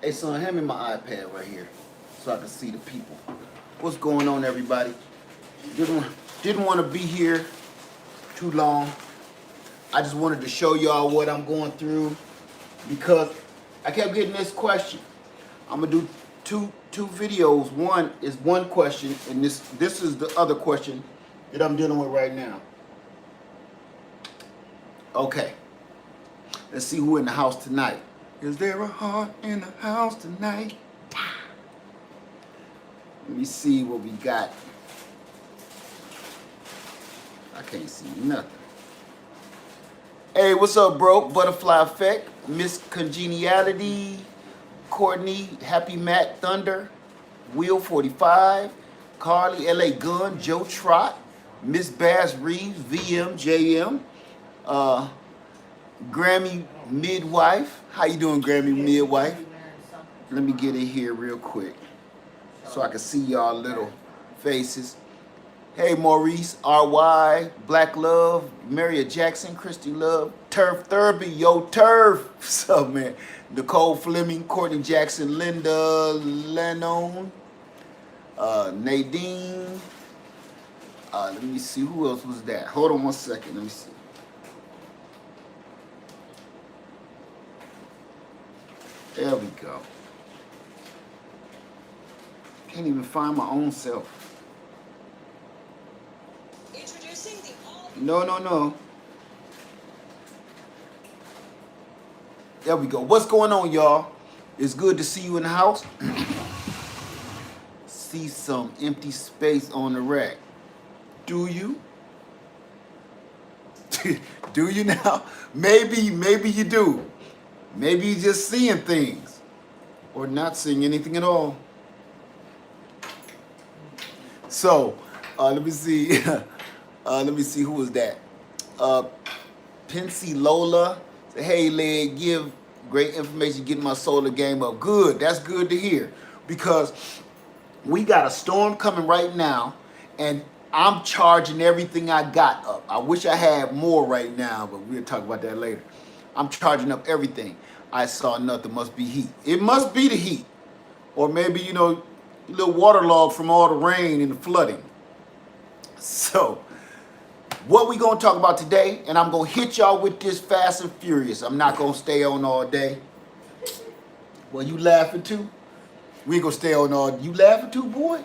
Hey son, hand me my iPad right here so I can see the people. What's going on, everybody? Didn't want to be here too long. I just wanted to show y'all what I'm going through because I kept getting this question. I'm gonna do two videos. One is one question, and this is the other question that I'm dealing with right now. Okay, let's see who in the house tonight. Is there a heart in the house tonight? Let me see what we got. I can't see nothing. Hey, what's up, bro? Butterfly Effect, Miss Congeniality, Courtney, Happy Matt Thunder, Wheel 45, Carly, LA Gun, Joe Trot, Miss Bass Reeves, VM, JM, Grammy Midwife. How you doing, Grammy Midwife? Let me get in here real quick so I can see y'all little faces. Hey, Maurice, RY, Black Love, Maria Jackson, Christy Love, Turf Thurby, yo, Turf. What's up, man? Nicole Fleming, Courtney Jackson, Linda Lennon, Nadine. Let me see, who else was that? Hold on one second, let me see. There we go. Can't even find my own self. No. There we go. What's going on, y'all? It's good to see you in the house. See some empty space on the rack. Do you? Do you now? Maybe you do. Maybe you're just seeing things or not seeing anything at all. So, let me see. Let me see, who was that? Pensy Lola. Say, hey, Leg, give great information, getting my solar game up. Good, that's good to hear. Because we got a storm coming right now, and I'm charging everything I got up. I wish I had more right now, but we'll talk about that later. I'm charging up everything. I saw nothing, must be heat. It must be the heat. Or maybe, you know, a little waterlogged from all the rain and the flooding. So, what we gonna talk about today, and I'm gonna hit y'all with this fast and furious. I'm not gonna stay on all day. Well, you laughing too? We ain't gonna stay on all. You laughing too, boy?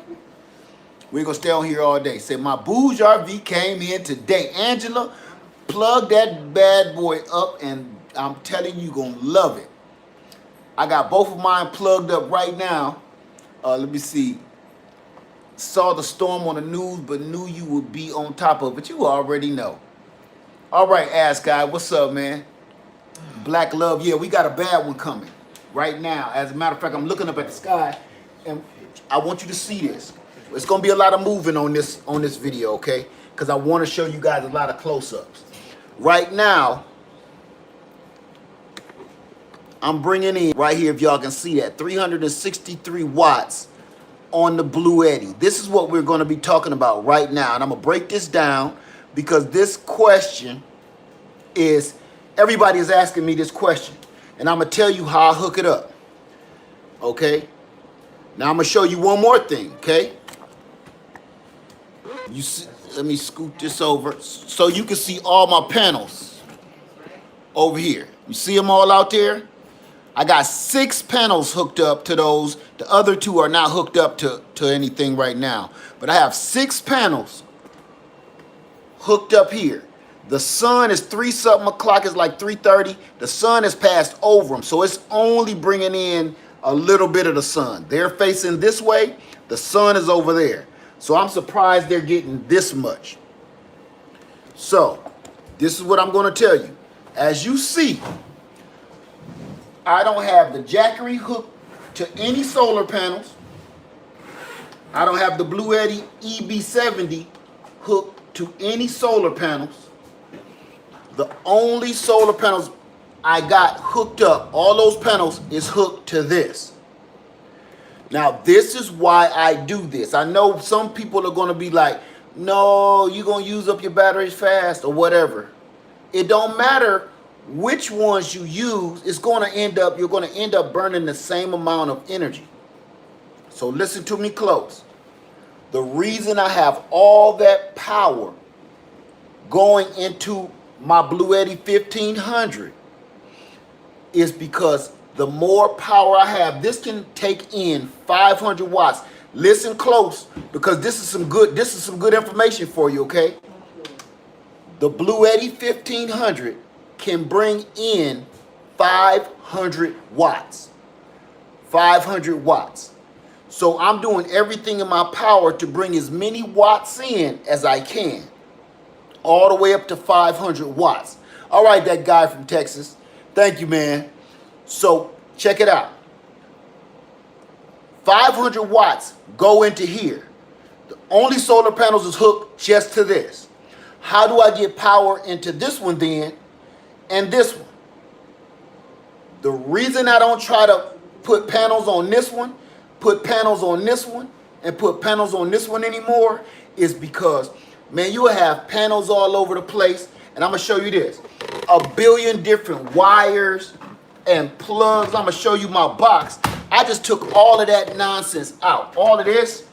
We ain't gonna stay on here all day. Say my Bouge RV came in today. Angela, plug that bad boy up, and I'm telling you, gonna love it. I got both of mine plugged up right now. Let me see. Saw the storm on the news, but knew you would be on top of it. You already know. All right, ass guy, what's up, man? Black Love, yeah, we got a bad one coming right now. As a matter of fact, I'm looking up at the sky, and I want you to see this. It's gonna be a lot of moving on this video, okay? Because I want to show you guys a lot of close-ups. Right now, I'm bringing in right here, if y'all can see that, 363 watts on the Bluetti. This is what we're going to be talking about right now. And I'm going to break this down because this question is, everybody is asking me this question. And I'm going to tell you how I hook it up. Okay? Now I'm going to show you one more thing, okay? You see, let me scoot this over so you can see all my panels over here. You see them all out there? I got 6 panels hooked up to those. The other 2 are not hooked up to anything right now. But I have 6 panels hooked up here. The sun is 3-something o'clock. It's like 3:30. The sun has passed over them. So it's only bringing in a little bit of the sun. They're facing this way. The sun is over there. So I'm surprised they're getting this much. So this is what I'm going to tell you. As you see, I don't have the Jackery hooked to any solar panels. I don't have the Bluetti EB70 hooked to any solar panels. The only solar panels I got hooked up, all those panels, is hooked to this. Now, this is why I do this. I know some people are going to be like, no, you're going to use up your batteries fast or whatever. It don't matter which ones you use, it's going to end up, you're going to end up burning the same amount of energy. So listen to me close. The reason I have all that power going into my Bluetti 1500 is because the more power I have, this can take in 500 watts. Listen close, because this is some good information for you, okay? The Bluetti 1500 can bring in 500 watts. 500 watts. So I'm doing everything in my power to bring as many watts in as I can. All the way up to 500 watts. All right, that guy from Texas. Thank you, man. So check it out. 500 watts go into here. The only solar panels is hooked just to this. How do I get power into this one then and this one? The reason I don't try to put panels on this one, put panels on this one, and put panels on this one anymore is because, man, you'll have panels all over the place. And I'm going to show you this. A billion different wires and plugs. I'm going to show you my box. I just took all of that nonsense out. All of this,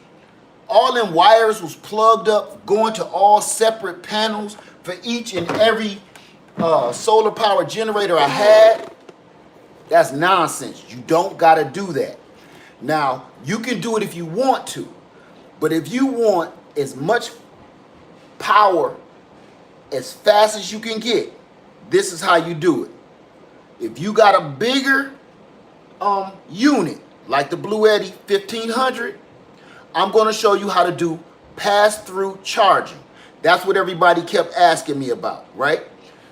all them wires was plugged up, going to all separate panels for each and every solar power generator I had. That's nonsense. You don't got to do that. Now, you can do it if you want to, but if you want as much power as fast as you can get, this is how you do it. If you got a bigger unit like the Bluetti 1500, I'm going to show you how to do pass-through charging. That's what everybody kept asking me about, right?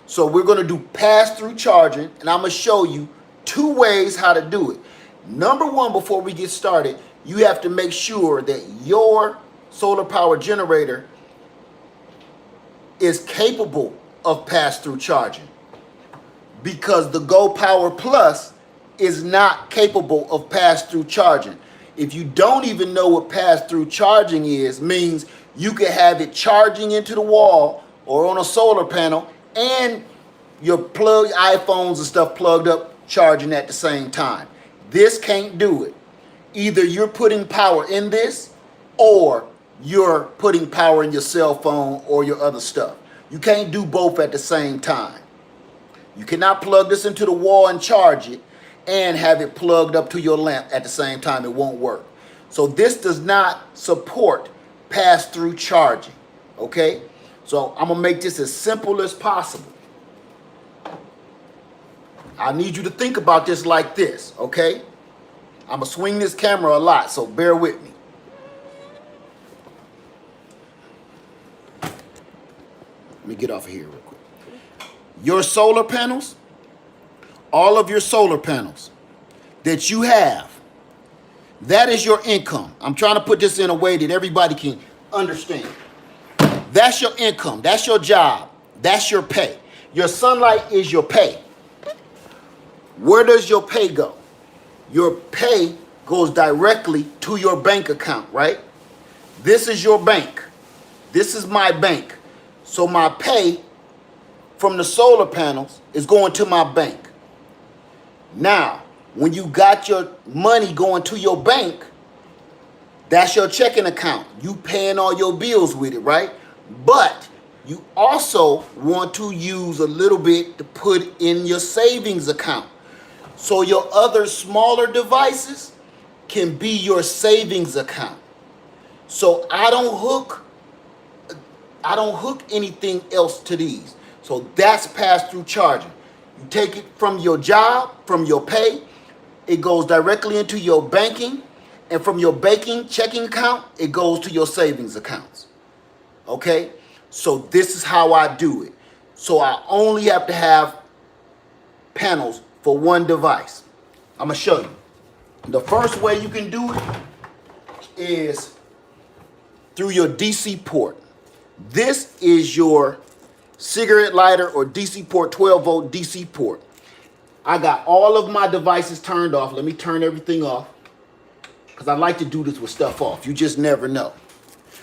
So we're going to do pass-through charging, and I'm going to show you 2 ways how to do it. Number one, before we get started, you have to make sure that your solar power generator is capable of pass-through charging, because the Gopower Plus is not capable of pass-through charging. If you don't even know what pass-through charging is, means you can have it charging into the wall or on a solar panel and your plug iPhones and stuff plugged up charging at the same time. This can't do it. Either you're putting power in this or you're putting power in your cell phone or your other stuff. You can't do both at the same time. You cannot plug this into the wall and charge it and have it plugged up to your lamp at the same time. It won't work. So this does not support pass-through charging, okay? So I'm gonna make this as simple as possible. I need you to think about this like this, okay? I'm gonna swing this camera a lot, so bear with me. Let me get off of here real quick. Your solar panels, all of your solar panels that you have, that is your income. I'm trying to put this in a way that everybody can understand. That's your income. That's your job. That's your pay. Your sunlight is your pay. Where does your pay go? Your pay goes directly to your bank account, right? This is your bank. This is my bank. So my pay from the solar panels is going to my bank. Now, when you got your money going to your bank, that's your checking account. You paying all your bills with it, right? But you also want to use a little bit to put in your savings account. So your other smaller devices can be your savings account. So I don't hook anything else to these. So that's pass-through charging. You take it from your job, from your pay, it goes directly into your banking, and from your banking checking account, it goes to your savings accounts. Okay? So this is how I do it. So I only have to have panels for one device. I'm gonna show you. The first way you can do it is through your DC port. This is your cigarette lighter or DC port, 12 volt DC port. I got all of my devices turned off. Let me turn everything off, because I like to do this with stuff off. You just never know.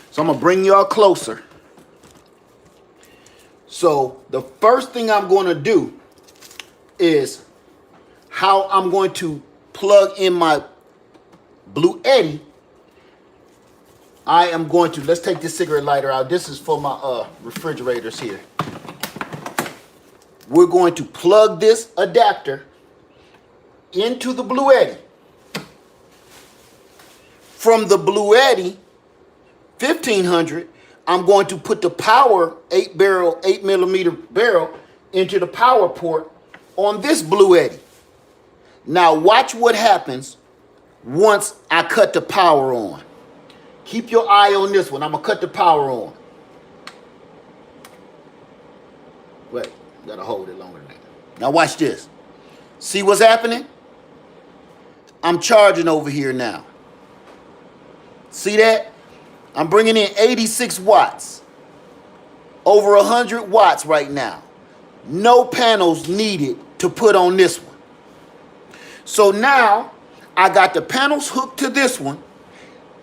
So I'm gonna bring y'all closer. So the first thing I'm gonna do is how I'm going to plug in my Bluetti. I am going to, let's take this cigarette lighter out. This is for my refrigerators here. We're going to plug this adapter into the Bluetti. From the Bluetti 1500, I'm going to put the power 8 millimeter barrel into the power port on this Bluetti. Now watch what happens once I cut the power on. Keep your eye on this one. I'm gonna cut the power on. Wait, gotta hold it longer than that. Now watch this. See what's happening? I'm charging over here now. See that? I'm bringing in 86 watts. Over 100 watts right now. No panels needed to put on this one. So now I got the panels hooked to this one.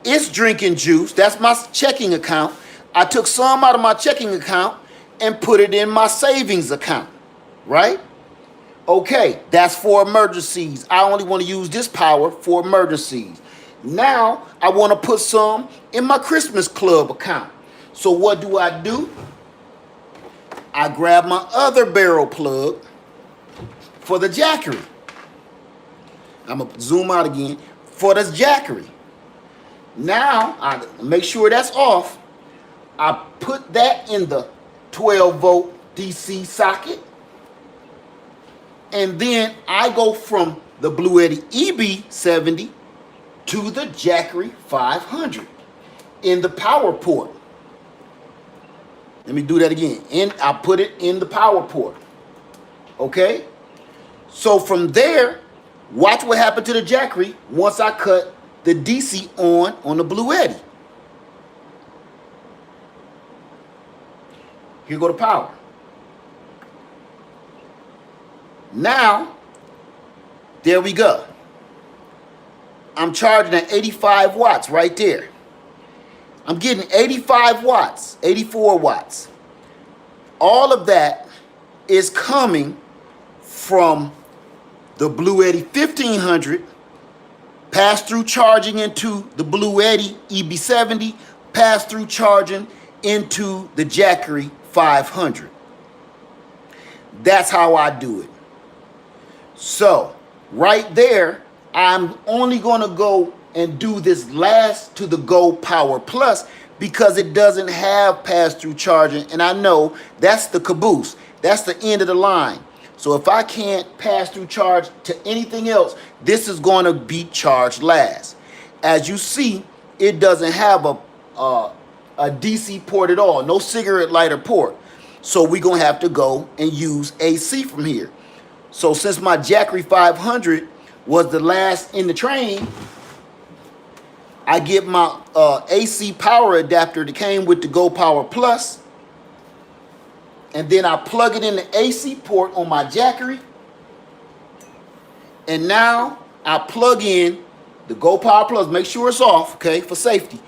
It's drinking juice. That's my checking account. I took some out of my checking account and put it in my savings account, right? Okay, that's for emergencies. I only want to use this power for emergencies. Now I want to put some in my Christmas club account. So what do? I grab my other barrel plug for the Jackery. I'm going to zoom out again for this Jackery. Now, I make sure that's off. I put that in the 12-volt DC socket. And then I go from the Bluetti EB70 to the Jackery 500 in the power port. Let me do that again. I put it in the power port. Okay? So from there, watch what happened to the Jackery once I cut the DC on the Bluetti. Here go the power. Now, there we go. I'm charging at 85 watts right there. I'm getting 85 watts, 84 watts. All of that is coming from the Bluetti 1500, pass-through charging into the Bluetti EB70, pass-through charging into the Jackery 500. That's how I do it. So, right there, I'm only going to go and do this last to the Gopower Plus because it doesn't have pass-through charging, and I know that's the caboose. That's the end of the line. So if I can't pass through charge to anything else, this is going to be charged last. As you see, it doesn't have a DC port at all, no cigarette lighter port. So we're going to have to go and use AC from here. So since my Jackery 500 was the last in the train, I get my AC power adapter that came with the Gopower Plus. And then I plug it in the AC port on my Jackery. And now I plug in the Gopower Plus. Make sure it's off, okay, for safety.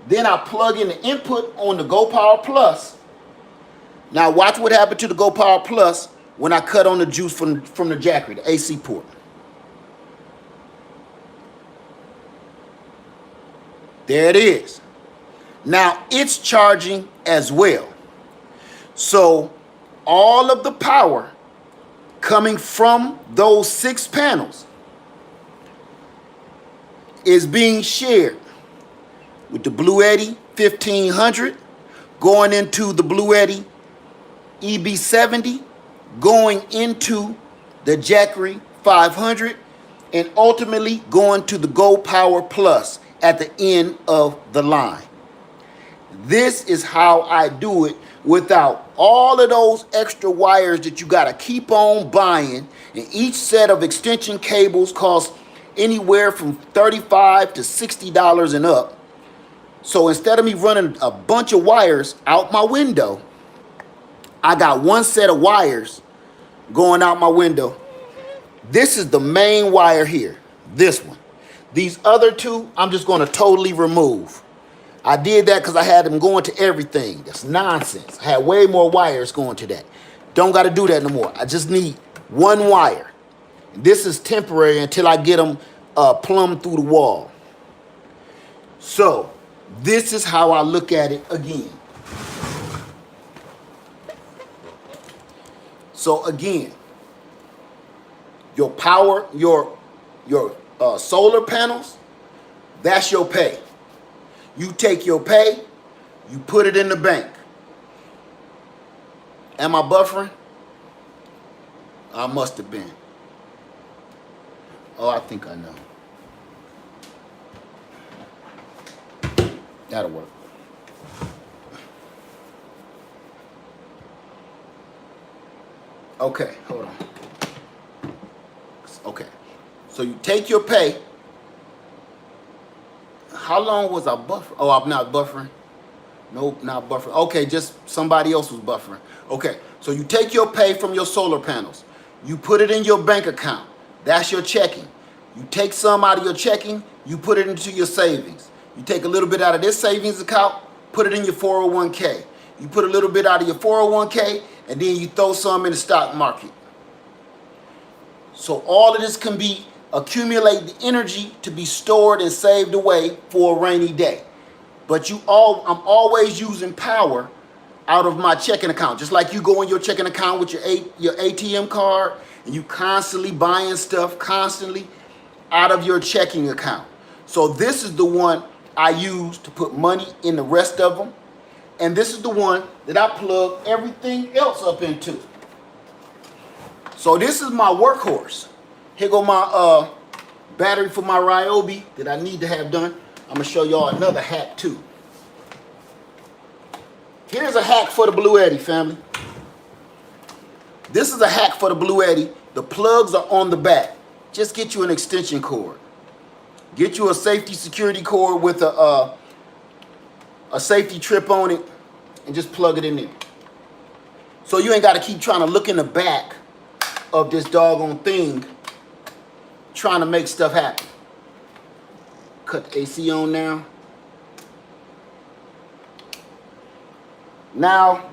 Then I plug in the input on the Gopower Plus. Now watch what happened to the Gopower Plus when I cut on the juice from the Jackery, the AC port. There it is. Now it's charging as well. So all of the power coming from those 6 panels is being shared with the Bluetti 1500 going into the Bluetti EB70, going into the Jackery 500, and ultimately going to the Gopower Plus at the end of the line. This is how I do it without all of those extra wires that you got to keep on buying. And each set of extension cables costs anywhere from $35 to $60 and up. So instead of me running a bunch of wires out my window, I got one set of wires going out my window. This is the main wire here, this one. These other 2, I'm just going to totally remove. I did that because I had them going to everything. That's nonsense. I had way more wires going to that. Don't got to do that no more. I just need one wire. This is temporary until I get them plumbed through the wall. So this is how I look at it again. So again, your power, your solar panels, that's your pay. You take your pay, you put it in the bank. Am I buffering? I must have been. Oh, I think I know. That'll work. Okay, hold on. Okay, so you take your pay. How long was I buffering? Oh, I'm not buffering. Nope, not buffering. Okay, just somebody else was buffering. Okay, so you take your pay from your solar panels. You put it in your bank account. That's your checking. You take some out of your checking, you put it into your savings. You take a little bit out of this savings account, put it in your 401k. You put a little bit out of your 401k, and then you throw some in the stock market. So all of this can be accumulate the energy to be stored and saved away for a rainy day. But I'm always using power out of my checking account. Just like you go in your checking account with your ATM card and you constantly buying stuff constantly out of your checking account. So this is the one I use to put money in the rest of them. And this is the one that I plug everything else up into. So this is my workhorse. Here go my battery for my Ryobi that I need to have done. I'm gonna show y'all another hack too. Here's a hack for the Bluetti family. This is a hack for the Bluetti. The plugs are on the back. Just get you an extension cord. Get you a safety security cord with a safety trip on it and just plug it in there. So you ain't got to keep trying to look in the back of this doggone thing trying to make stuff happen. Cut the AC on now. Now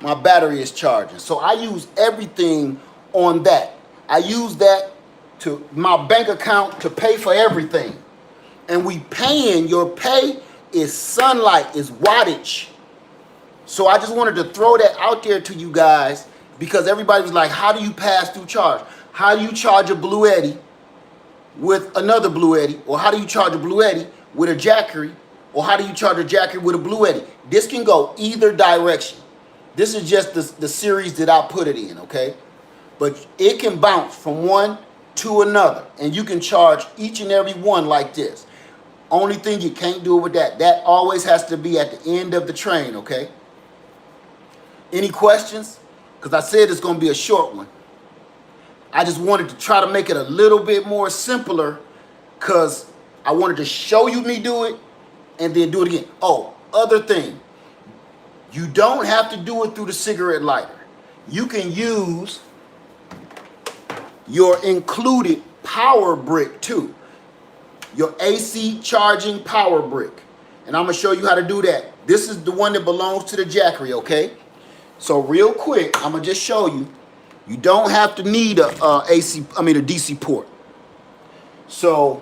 my battery is charging. So I use everything on that. I use that to my bank account to pay for everything. And we paying, your pay is sunlight, is wattage. So I just wanted to throw that out there to you guys because everybody was like, how do you pass through charge? How do you charge a Bluetti with another Bluetti? Or how do you charge a Bluetti with a Jackery? Or how do you charge a Jackery with a Bluetti? This can go either direction. This is just the series that I put it in, okay? But it can bounce from one to another. And you can charge each and every one like this. Only thing you can't do it with that. That always has to be at the end of the train, okay? Any questions? Because I said it's going to be a short one. I just wanted to try to make it a little bit more simpler because I wanted to show you me do it and then do it again. Oh, other thing. You don't have to do it through the cigarette lighter. You can use your included power brick too. Your AC charging power brick. And I'm going to show you how to do that. This is the one that belongs to the Jackery, okay? So real quick, I'm going to just show you. You don't have to need a DC port. So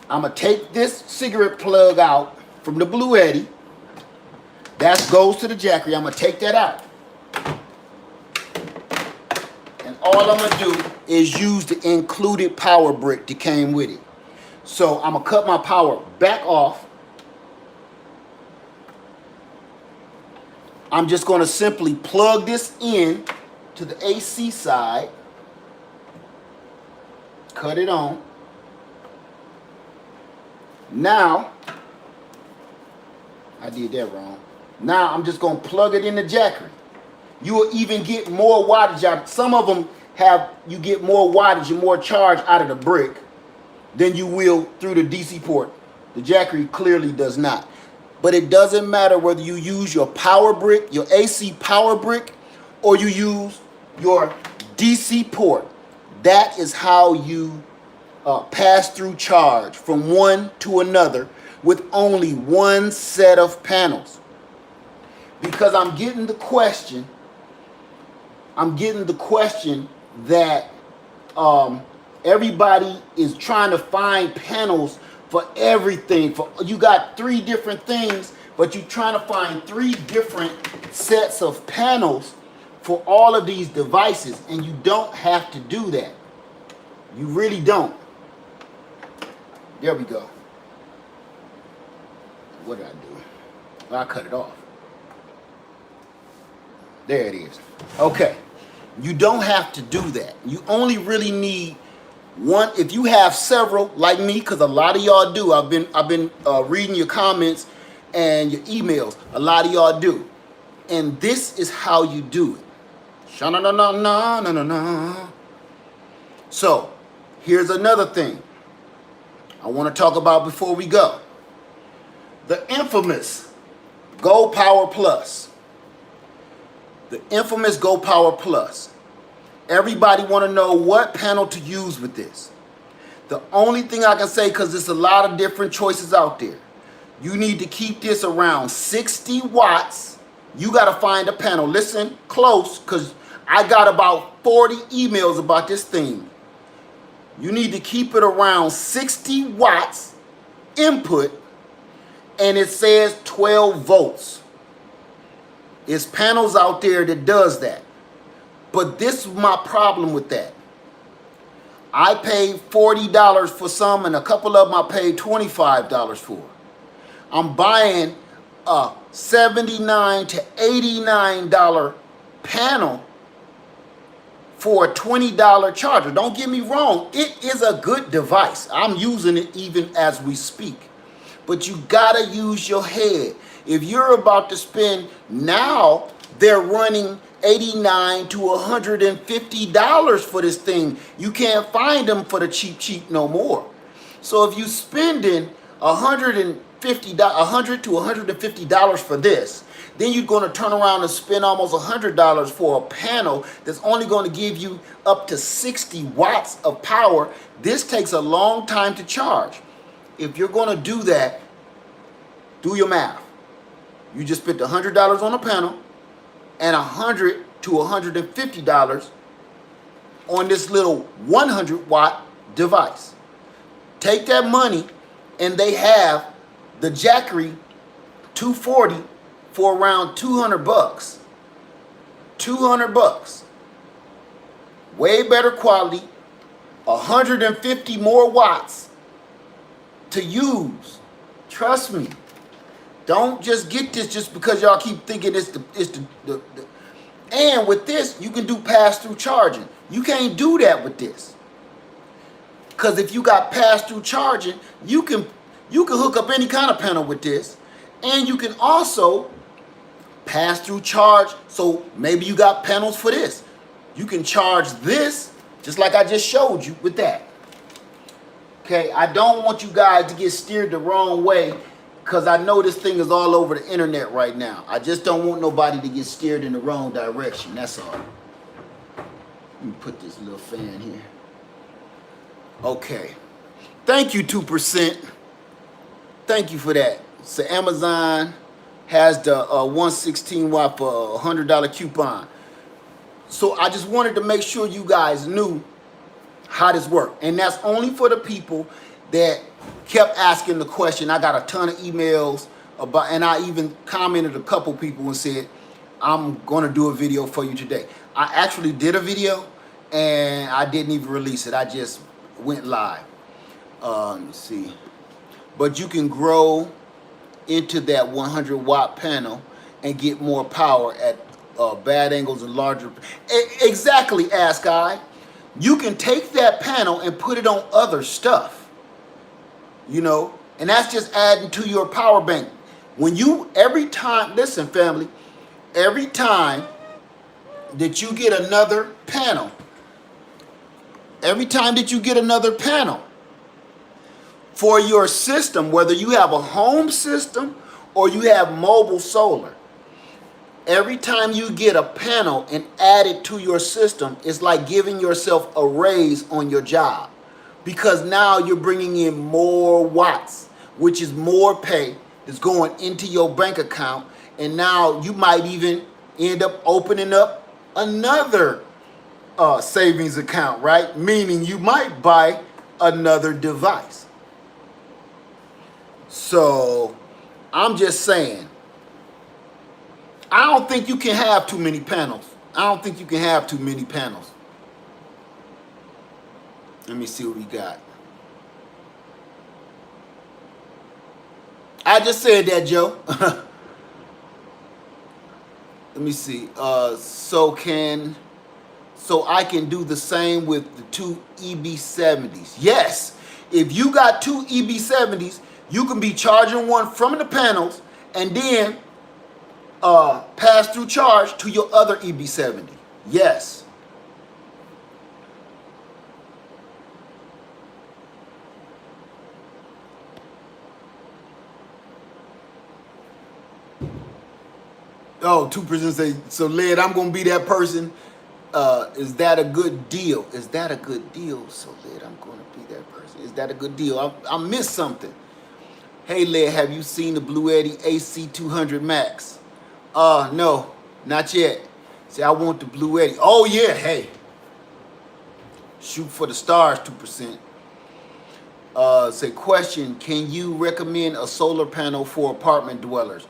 I'm going to take this cigarette plug out from the Bluetti. That goes to the Jackery. I'm going to take that out. And all I'm going to do is use the included power brick that came with it. So I'm going to cut my power back off. I'm just going to simply plug this in to the AC side. Cut it on. Now, I did that wrong. Now I'm just going to plug it in the Jackery. You will even get more wattage out. Some of them you get more wattage and more charge out of the brick than you will through the DC port. The Jackery clearly does not. But it doesn't matter whether you use your power brick, your AC power brick, or you use your DC port. That is how you pass through charge from one to another with only one set of panels. Because I'm getting the question that everybody is trying to find panels for everything. For you got 3 different things, but you're trying to find 3 different sets of panels for all of these devices, and you don't have to do that. You really don't. There we go. What did I do? I cut it off. There it is. Okay. You don't have to do that. You only really need one. If you have several, like me, because a lot of y'all do. I've been reading your comments and your emails. A lot of y'all do. And this is how you do it. Sha-na-na-na-na-na-na-na. So, here's another thing I want to talk about before we go. The infamous Gopower Plus. The infamous Gopower Plus. Everybody want to know what panel to use with this. The only thing I can say, because there's a lot of different choices out there, you need to keep this around 60 watts. You got to find a panel. Listen close, because I got about 40 emails about this thing. You need to keep it around 60 watts input, and it says 12 volts. It's panels out there that does that. But this is my problem with that. I paid $40 for some, and a couple of them I paid $25 for. I'm buying a $79 to $89 panel for a $20 charger. Don't get me wrong, it is a good device. I'm using it even as we speak. But you gotta use your head. If you're about to spend, now they're running $89 to $150 for this thing. You can't find them for the cheap no more. So if you spending $100 to $150 for this, then you're going to turn around and spend almost $100 for a panel that's only going to give you up to 60 watts of power. This takes a long time to charge. If you're going to do that, do your math. You just spent $100 on a panel and $100 to $150 on this little 100 watt device. Take that money, and they have the Jackery 240 for around 200 bucks. 200 bucks. Way better quality, 150 more watts to use. Trust me. Don't just get this just because y'all keep thinking it's the. And with this, you can do pass-through charging. You can't do that with this. Because if you got pass-through charging, you can hook up any kind of panel with this. And you can also pass-through charge. So maybe you got panels for this. You can charge this just like I just showed you with that. Okay, I don't want you guys to get steered the wrong way, because I know this thing is all over the internet right now. I just don't want nobody to get steered in the wrong direction. That's all. Let me put this little fan here. Okay. Thank you, 2%. Thank you for that. So Amazon has the 116 watt for $100 coupon. So I just wanted to make sure you guys knew how this worked. And that's only for the people that kept asking the question. I got a ton of emails about, and I even commented a couple people and said, I'm gonna do a video for you today. I actually did a video and I didn't even release it. I just went live. Let me see. But you can grow into that 100 watt panel and get more power at bad angles and larger. Exactly, Ask I. You can take that panel and put it on other stuff, you know, and that's just adding to your power bank. When you, every time, listen family, every time that you get another panel, for your system, whether you have a home system or you have mobile solar, every time you get a panel and add it to your system, it's like giving yourself a raise on your job, because now you're bringing in more watts, which is more pay that's going into your bank account. And now you might even end up opening up another savings account, right? Meaning you might buy another device. So I'm just saying, I don't think you can have too many panels. I don't think you can have too many panels. Let me see what we got. I just said that, Joe. Let me see. So I can do the same with the two EB70s. Yes, if you got two EB70s, you can be charging one from the panels and then pass through charge to your other EB70. Yes. Oh, 2% say, so Led, I'm going to be that person. Is that a good deal? Is that a good deal? So Led, I'm going to be that person. Is that a good deal? I missed something. Hey Led, have you seen the Bluetti AC200 Max? No, not yet. See, I want the Bluetti. Oh yeah, hey. Shoot for the stars, 2%. Say, question, can you recommend a solar panel for apartment dwellers?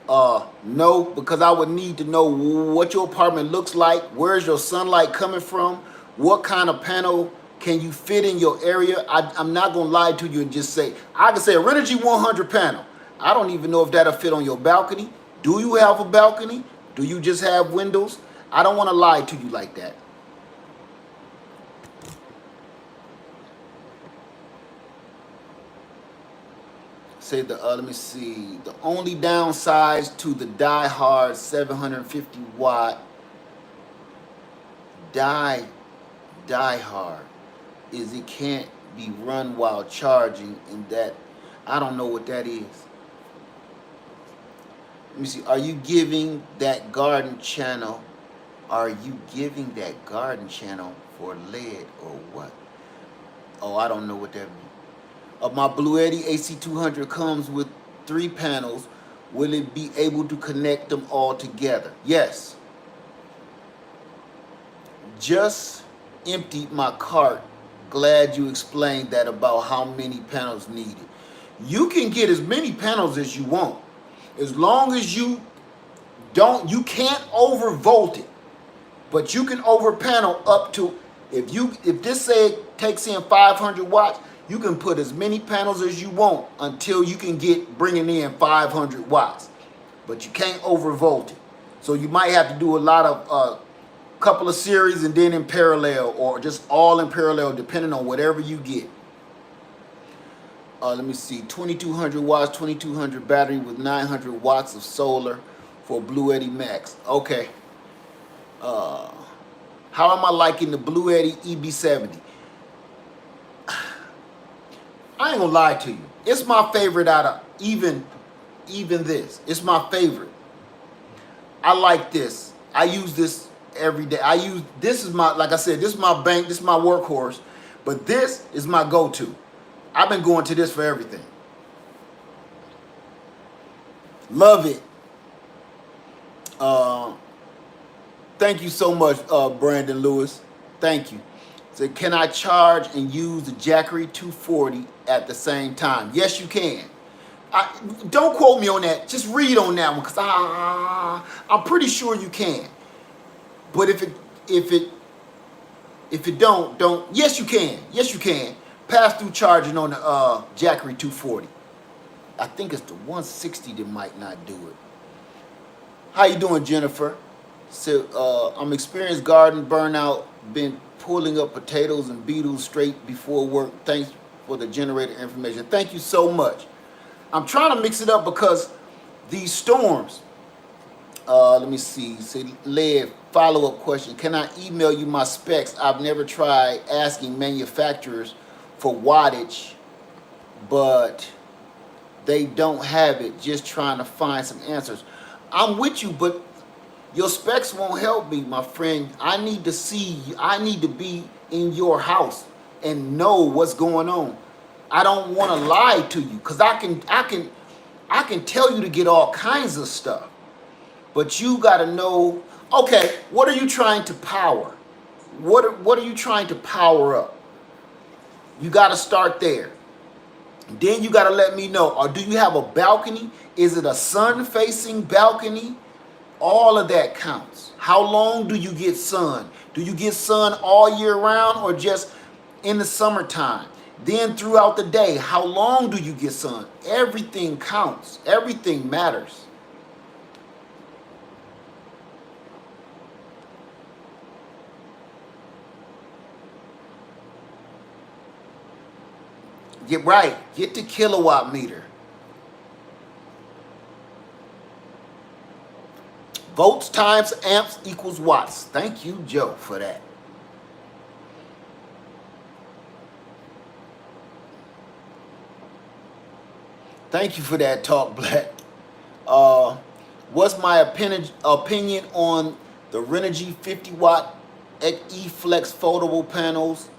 No, because I would need to know what your apartment looks like, where's your sunlight coming from, what kind of panel can you fit in your area. I'm not going to lie to you and just say, I can say a Renogy 100 panel. I don't even know if that'll fit on your balcony. Do you have a balcony? Do you just have windows? I don't want to lie to you like that. Say let me see. The only downside to the die-hard 750 watt die-hard is it can't be run while charging, and that I don't know what that is. Let me see. Are you giving that garden channel? Are you giving that garden channel for lead or what? Oh, I don't know what that means. My Bluetti AC200 comes with 3 panels. Will it be able to connect them all together? Yes. Just emptied my cart. Glad you explained that about how many panels needed. You can get as many panels as you want. As long as you can't overvolt it, but you can over panel up to, if this say takes in 500 watts, you can put as many panels as you want until you can get bringing in 500 watts. But you can't overvolt it. So you might have to do a lot of couple of series and then in parallel, or just all in parallel, depending on whatever you get. Let me see, 2200 watts, 2200 battery with 900 watts of solar for Bluetti Max. Okay. How am I liking the Bluetti EB70? I ain't gonna lie to you. It's my favorite out of even this. It's my favorite. I like this. I use this every day. This is my, like I said, this is my bank, this is my workhorse, but this is my go-to. I've been going to this for everything. Love it. Thank you so much, Brandon Lewis. Thank you. So can I charge and use the Jackery 240 at the same time? Yes, you can. Don't quote me on that. Just read on that one, because I'm pretty sure you can. But if it don't, yes you can. Yes you can. Pass through charging on the Jackery 240. I think it's the 160 that might not do it. How you doing, Jennifer? So I'm experienced garden burnout. Been pulling up potatoes and beetles straight before work. Thanks for the generator information. Thank you so much. I'm trying to mix it up because these storms. Let me see. Say, Led, follow-up question. Can I email you my specs? I've never tried asking manufacturers for wattage, but they don't have it. Just trying to find some answers. I'm with you, but your specs won't help me, my friend. I need to see, I need to be in your house and know what's going on. I don't want to lie to you, because I can tell you to get all kinds of stuff. But you got to know, okay, what are you trying to power? What are you trying to power up? You got to start there. Then you got to let me know, or do you have a balcony? Is it a sun-facing balcony? All of that counts. How long do you get sun? Do you get sun all year round or just in the summertime? Then throughout the day, how long do you get sun? Everything counts. Everything matters. Get right. Get the kilowatt meter. Volts times amps equals watts. Thank you, Joe, for that. Thank you for that talk, Black. What's my opinion on the Renogy 50 watt E-Flex foldable panels?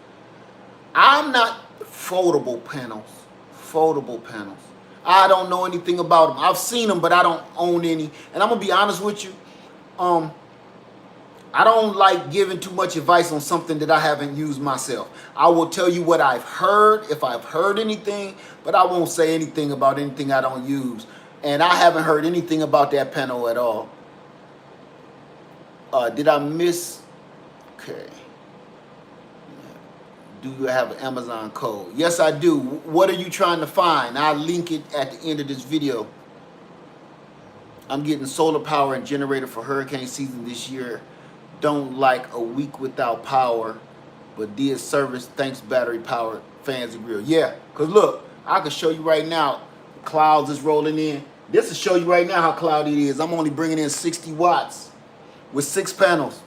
I'm not foldable panels. Foldable panels. I don't know anything about them. I've seen them, but I don't own any. And I'm gonna be honest with you. I don't like giving too much advice on something that I haven't used myself. I will tell you what I've heard, if I've heard anything, but I won't say anything about anything I don't use. And I haven't heard anything about that panel at all. Did I miss? Okay. Do you have an Amazon code? Yes, I do. What are you trying to find? I'll link it at the end of this video. I'm getting solar power and generator for hurricane season this year. Don't like a week without power, but did service. Thanks, battery powered fans and grill. Yeah, because look, I can show you right now. Clouds is rolling in. This will show you right now how cloudy it is. I'm only bringing in 60 watts with 6 panels.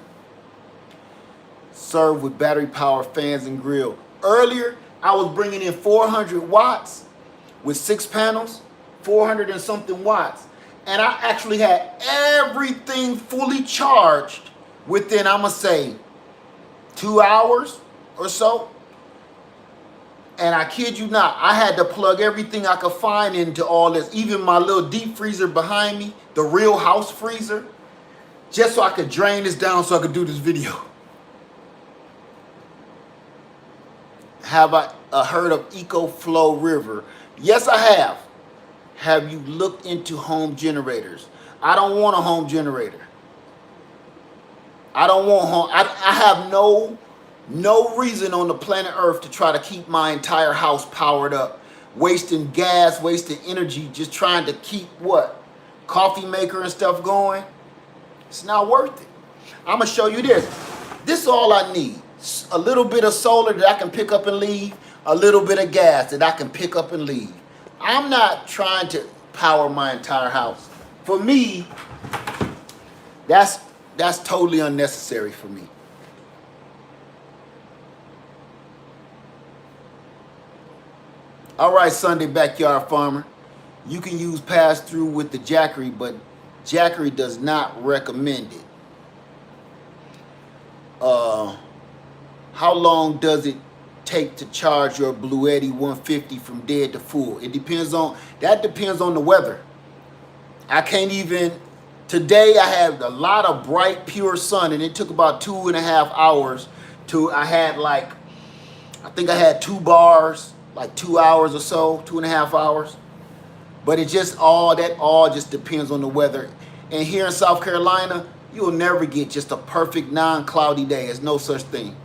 Served with battery powered fans and grill. Earlier, I was bringing in 400 watts with 6 panels, 400 and something watts. And I actually had everything fully charged within, I'm going to say, 2 hours or so. And I kid you not, I had to plug everything I could find into all this, even my little deep freezer behind me, the real house freezer, just so I could drain this down so I could do this video. Have I heard of EcoFlow River? Yes, I have. Have you looked into home generators? I don't want a home generator. I don't want home. I have no reason on the planet Earth to try to keep my entire house powered up, wasting gas, wasting energy, just trying to keep what? Coffee maker and stuff going. It's not worth it. I'm going to show you this. This is all I need. A little bit of solar that I can pick up and leave, a little bit of gas that I can pick up and leave. I'm not trying to power my entire house. For me, that's totally unnecessary for me. All right, Sunday Backyard Farmer. You can use pass-through with the Jackery, but Jackery does not recommend it. How long does it take to charge your Bluetti 150 from dead to full? It depends on the weather. I can't even, today I had a lot of bright, pure sun, and it took about 2.5 hours to, I think I had 2 bars, like 2 hours or so, 2.5 hours. But it just all just depends on the weather. And here in South Carolina, you'll never get just a perfect non-cloudy day. There's no such thing.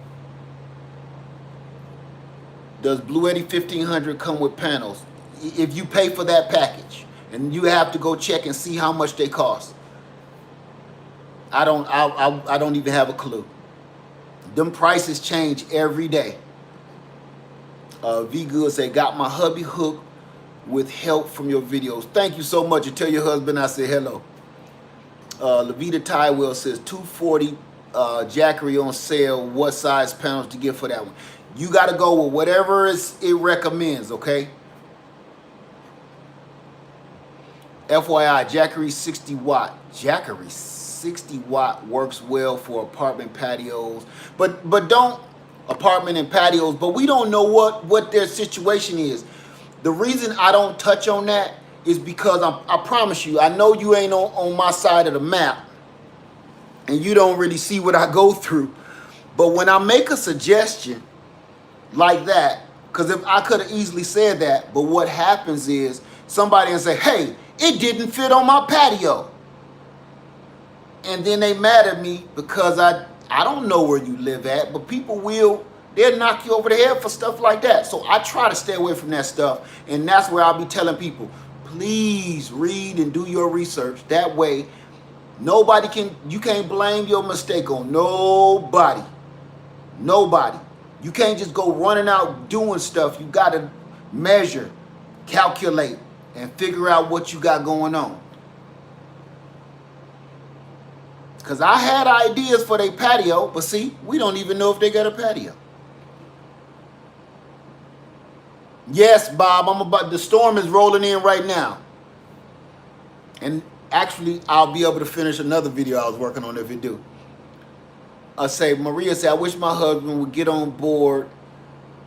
Does Bluetti 1500 come with panels? If you pay for that package, and you have to go check and see how much they cost. I don't even have a clue. Them prices change every day. V Good say, got my hubby hooked with help from your videos. Thank you so much. You tell your husband I said hello. Levita Tywell says 240 Jackery on sale. What size panels to get for that one? You got to go with whatever it recommends, okay? FYI, Jackery 60 watt. Jackery 60 watt works well for apartment patios. But don't apartment and patios, but we don't know what their situation is. The reason I don't touch on that is because I promise you, I know you ain't on my side of the map and you don't really see what I go through. But when I make a suggestion like that, because if I could have easily said that, but what happens is somebody will say, hey, it didn't fit on my patio. And then they mad at me because I don't know where you live at, but people they'll knock you over the head for stuff like that. So I try to stay away from that stuff. And that's where I'll be telling people, please read and do your research. That way, you can't blame your mistake on nobody. Nobody. You can't just go running out doing stuff. You got to measure, calculate, and figure out what you got going on. Because I had ideas for their patio, but see, we don't even know if they got a patio. Yes, Bob, the storm is rolling in right now. And actually, I'll be able to finish another video I was working on if it do. Maria said, I wish my husband would get on board.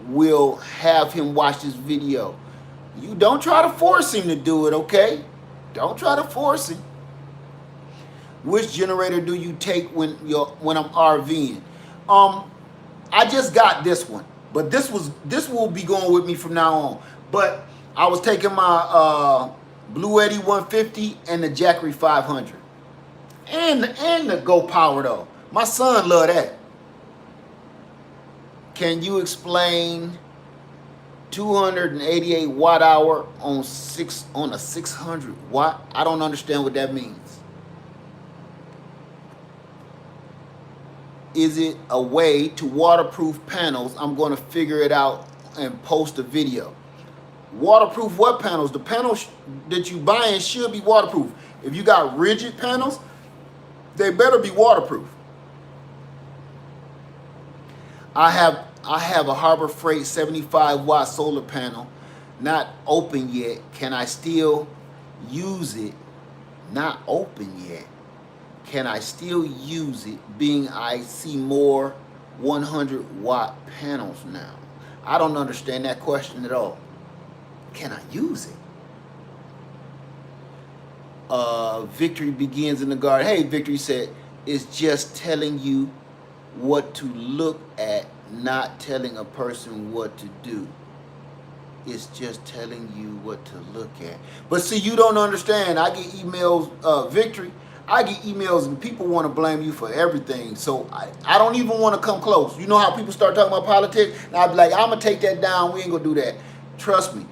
We'll have him watch this video. You don't try to force him to do it, okay? Don't try to force him. Which generator do you take when I'm RVing? I just got this one, but this will be going with me from now on. But I was taking my Bluetti 150 and the Jackery 500, and the Gopower though. My son love that. Can you explain 288 watt hour on a 600 watt? I don't understand what that means. Is it a way to waterproof panels? I'm going to figure it out and post a video. Waterproof what panels? The panels that you buying should be waterproof. If you got rigid panels, they better be waterproof. I have a Harbor Freight 75 watt solar panel, not open yet. Can I still use it? Not open yet. Can I still use it, being I see more 100 watt panels now? I don't understand that question at all. Can I use it? Victory begins in the garden. Hey, Victory said, it's just telling you what to look at, not telling a person what to do. It's just telling you what to look at. But see, you don't understand. I get emails, Victory. I get emails and people want to blame you for everything. So I don't even want to come close. You know how people start talking about politics? And I'd be like, I'm going to take that down. We ain't going to do that. Trust me.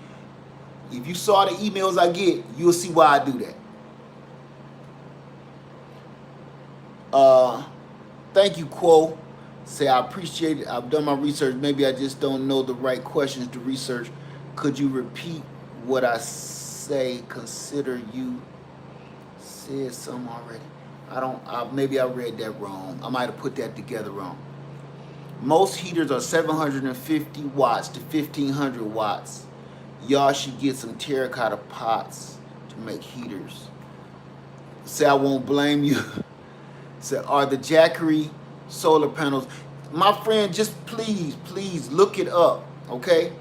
If you saw the emails I get, you'll see why I do that. Thank you, Quo. Say, I appreciate it. I've done my research. Maybe I just don't know the right questions to research. Could you repeat what I say? Consider you said something already. Maybe I read that wrong. I might have put that together wrong. Most heaters are 750 watts to 1500 watts. Y'all should get some terracotta pots to make heaters. Say, I won't blame you. Say, are the Jackery solar panels? My friend, just please look it up, okay?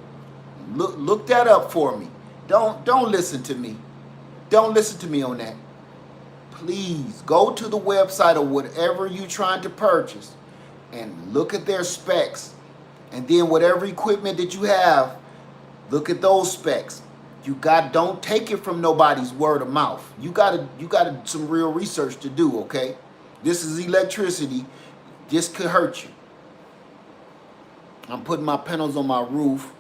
Look that up for me. Don't listen to me. Don't listen to me on that. Please go to the website or whatever you're trying to purchase and look at their specs. And then whatever equipment that you have, look at those specs. Don't take it from nobody's word of mouth. You got some real research to do, okay? This is electricity. This could hurt you. I'm putting my panels on my roof.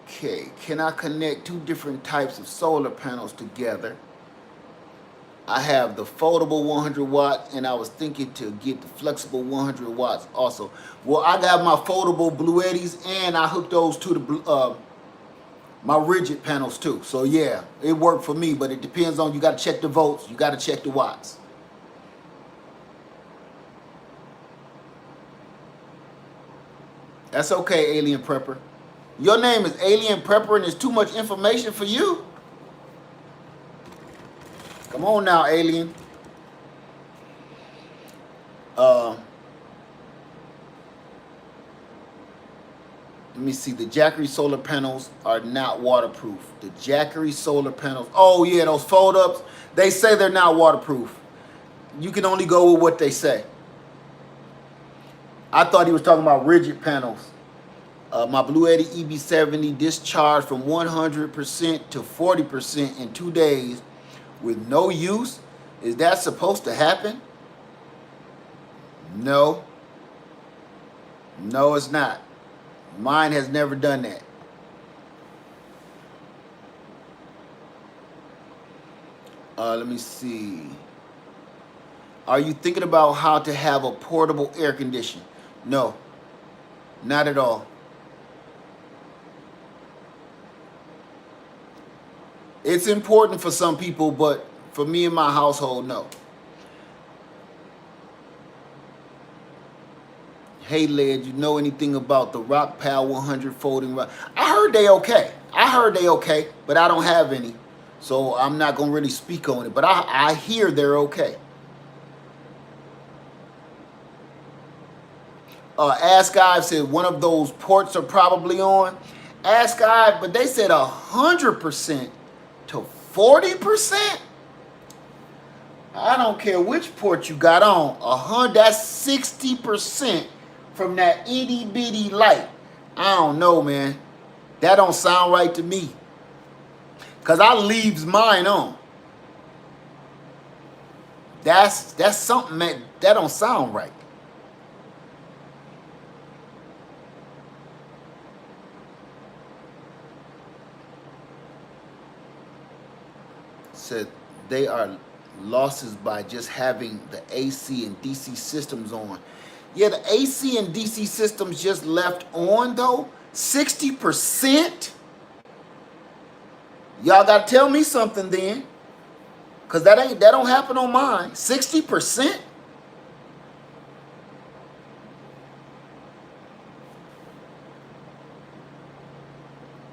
Okay, can I connect two different types of solar panels together? I have the foldable 100 watt, and I was thinking to get the flexible 100 watts also. Well, I got my foldable Bluettis, and I hooked those to the my rigid panels too. So yeah, it worked for me, but it depends on, you got to check the volts, you got to check the watts. That's okay, Alien Prepper. Your name is Alien Prepper and there's too much information for you? Come on now, Alien. Let me see. The Jackery solar panels are not waterproof. The Jackery solar panels. Oh, yeah, those fold-ups. They say they're not waterproof. you can only go with what they say. I thought he was talking about rigid panels. My Bluetti EB70 discharged from 100% to 40% in 2 days with no use. Is that supposed to happen? No. No, it's not. Mine has never done that. Let me see. Are you thinking about how to have a portable air conditioner? No, not at all. It's important for some people, but for me and my household, no. Hey, Led, you know anything about the Rockpower 100 folding rod? I heard they okay. But I don't have any. So I'm not going to really speak on it. But I hear they're okay. Ask Ive said one of those ports are probably on. Ask Ive, but they said 100% to 40%? I don't care which port you got on. That's 60% from that itty bitty light. I don't know, man. That don't sound right to me. Cause I leaves mine on. That's something that don't sound right. Said they are losses by just having the AC and DC systems on. Yeah, the AC and DC systems just left on though. 60%? Y'all gotta tell me something then. Cause that don't happen on mine. 60%?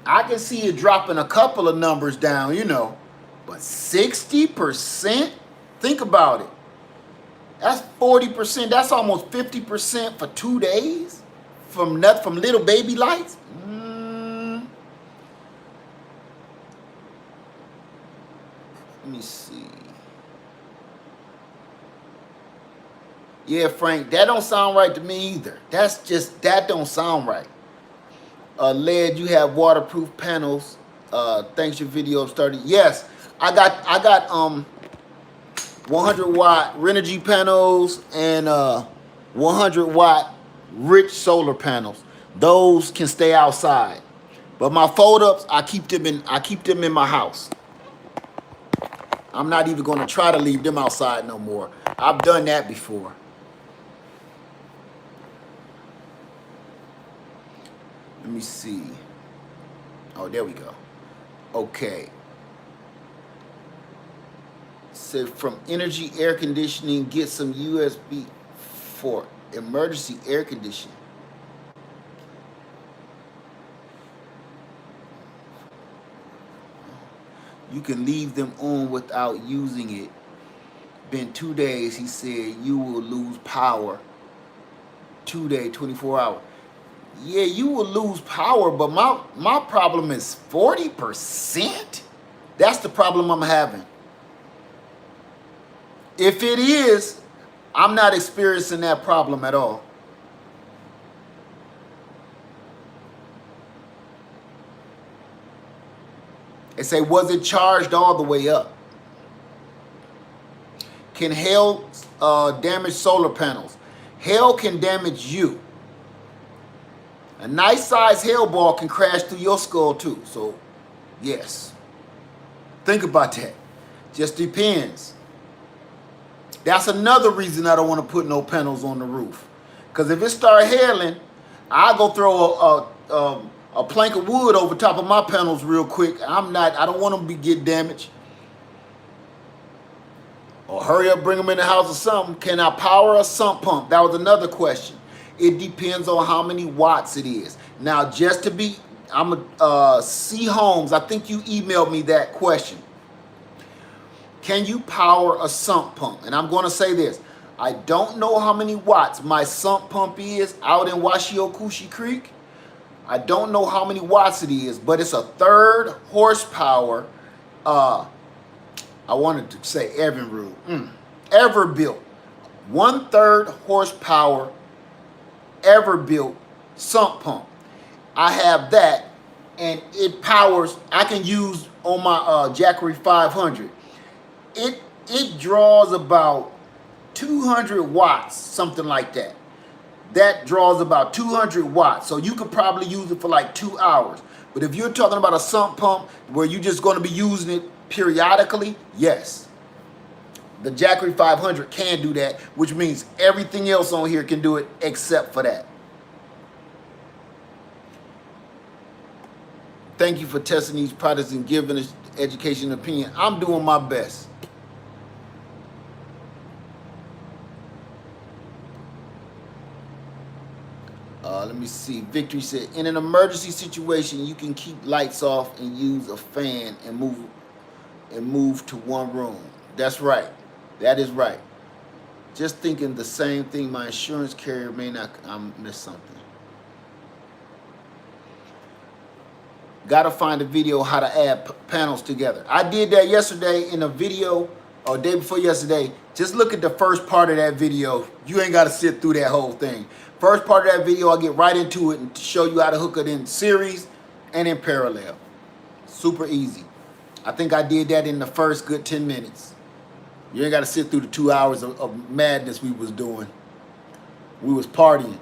I can see it dropping a couple of numbers down, you know. But 60%? Think about it. That's 40%. That's almost 50% for 2 days from little baby lights. Let me see. Yeah, Frank, that don't sound right to me either. That don't sound right. Led, you have waterproof panels. Thanks your video started. Yes, I got 100 watt Renogy panels and 100 watt rich solar panels. Those can stay outside. But my fold ups, I keep them in my house. I'm not even going to try to leave them outside no more. I've done that before. Let me see. Oh, there we go. Okay. So from Energy Air Conditioning, get some USB for emergency air conditioning. You can leave them on without using it. Been 2 days, he said, you will lose power. 2 day, 24 hours. Yeah, you will lose power, but my problem is 40%? That's the problem I'm having. If it is, I'm not experiencing that problem at all. They say, was it charged all the way up? Can hail damage solar panels? Hail can damage you. A nice size hail ball can crash through your skull too. So, yes. Think about that. Just depends. That's another reason I don't want to put no panels on the roof. Because if it start hailing, I'll go throw a plank of wood over top of my panels real quick. I don't want them to get damaged. Or hurry up, bring them in the house or something. Can I power a sump pump? That was another question. It depends on how many watts it is. Now, just to be, C. Holmes, I think you emailed me that question. Can you power a sump pump? And I'm going to say this. I don't know how many watts my sump pump is out in Washiokushi Creek. I don't know how many watts it is, but it's a 3rd horsepower. I wanted to say Evinrude. ever built. 1/3 horsepower ever built sump pump. I have that, and it powers. I can use on my Jackery 500. It draws about 200 watts, something like that. That draws about 200 watts, so you could probably use it for like 2 hours. But if you're talking about a sump pump where you're just going to be using it periodically, yes, the Jackery 500 can do that, which means everything else on here can do it except for that. Thank you for testing these products and giving us education and opinion. I'm doing my best. Let me see. Victory said, in an emergency situation, you can keep lights off and use a fan and move to one room. That's right. That is right. Just thinking the same thing. My insurance carrier may not. I missed something. Gotta find a video how to add panels together. I did that yesterday in a video, or day before yesterday. Just look at the first part of that video. You ain't gotta sit through that whole thing. First part of that video, I'll get right into it and show you how to hook it in series and in parallel. Super easy. I think I did that in the first good 10 minutes. You ain't gotta sit through the 2 hours of madness we was doing. We was partying.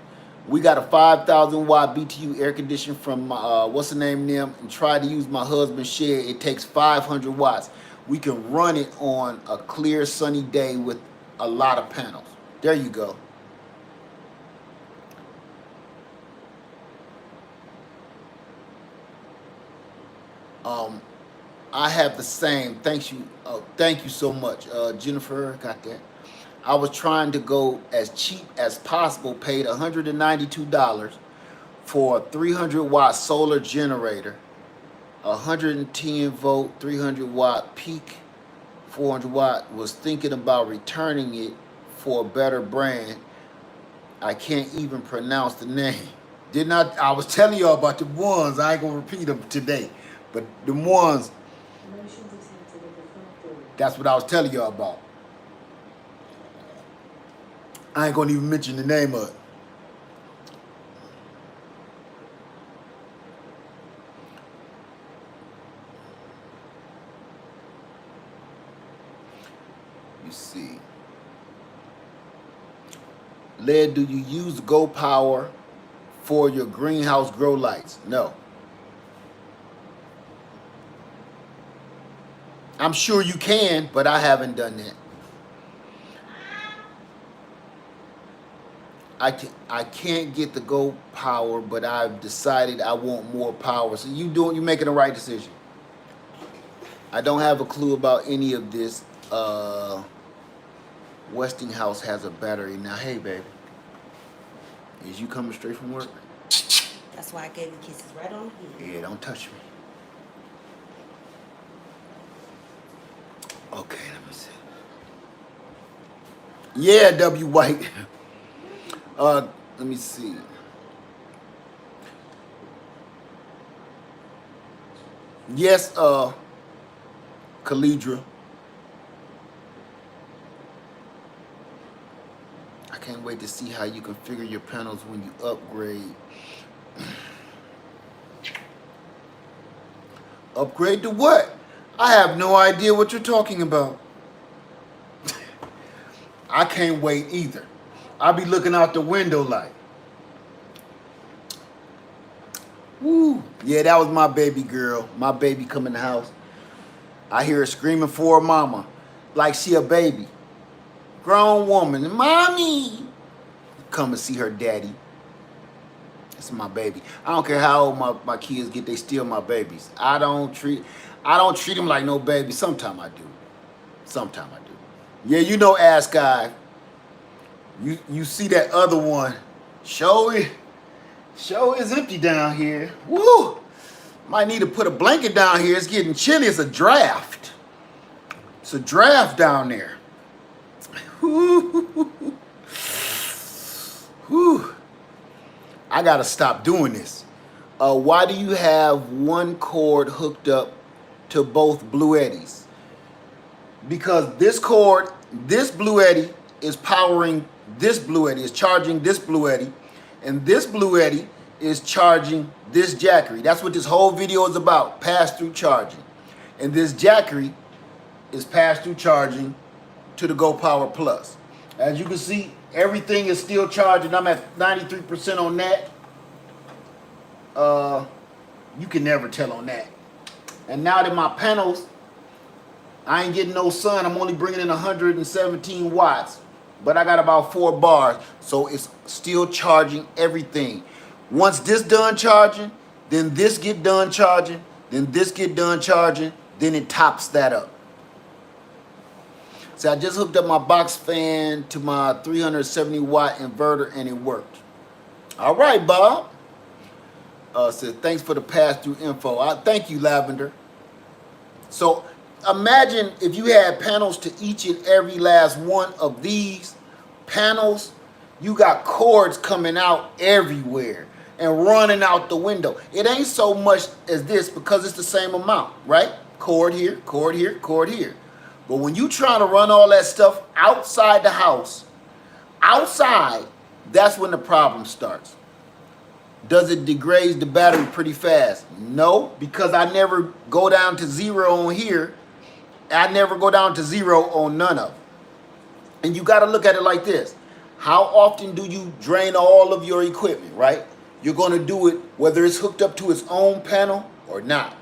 We got a 5,000 watt BTU air conditioner from what's the name them, and try to use my husband's shed. It takes 500 watts. We can run it on a clear sunny day with a lot of panels. There you go. I have the same. Thank you so much, Jennifer. Got that. I was trying to go as cheap as possible. Paid $192 for a 300 watt solar generator, 110 volt, 300 watt peak, 400 watt. Was thinking about returning it for a better brand. I can't even pronounce the name. Did not. I was telling y'all about the ones. I ain't gonna repeat them today, but the ones. That's what I was telling y'all about. I ain't gonna even mention the name of it. You see. Led, do you use Gopower for your greenhouse grow lights? No. I'm sure you can, but I haven't done that. I can't get the Gopower, but I've decided I want more power. So you're making the right decision. I don't have a clue about any of this. Westinghouse has a battery. Now, hey, baby. Is you coming straight from work? That's why I gave you kisses right on the head. Yeah, don't touch me. Okay, let me see. Yeah, W. White. Let me see. Yes, Khalidra. I can't wait to see how you configure your panels when you upgrade. Upgrade to what? I have no idea what you're talking about. I can't wait either. I'll be looking out the window like, woo. Yeah, that was my baby girl. My baby come in the house. I hear her screaming for her mama like she a baby. Grown woman, mommy. Come and see her daddy. It's my baby. I don't care how old my kids get, they still my babies. I don't treat them like no baby. Sometimes I do. Sometimes I do. Yeah, you know, ass guy. You see that other one. Show is empty down here. Woo! Might need to put a blanket down here. It's getting chilly. It's a draft. It's a draft down there. Woo. I gotta stop doing this. Why do you have one cord hooked up to both Bluettis? Because this cord this Bluetti is powering this Bluetti, is charging this Bluetti, and this Bluetti is charging this Jackery. That's what this whole video is about, pass-through charging. And this Jackery is pass-through charging to the Gopower Plus. As you can see, everything is still charging. I'm at 93% on that. You can never tell on that. And now that my panels, I ain't getting no sun. I'm only bringing in 117 watts, but I got about 4 bars, so it's still charging everything. Once this done charging, then this get done charging, then this get done charging, then it tops that up. So I just hooked up my box fan to my 370 watt inverter and it worked. All right, Bob. Said thanks for the pass-through info. Thank you, Lavender. So imagine if you had panels to each and every last one of these panels. You got cords coming out everywhere and running out the window. It ain't so much as this because it's the same amount, right? Cord here, cord here, cord here. But when you trying to run all that stuff outside the house, outside, that's when the problem starts. Does it degrade the battery pretty fast? No, because I never go down to zero on here. I never go down to zero on none of them. And you got to look at it like this. How often do you drain all of your equipment, right? You're going to do it whether it's hooked up to its own panel or not.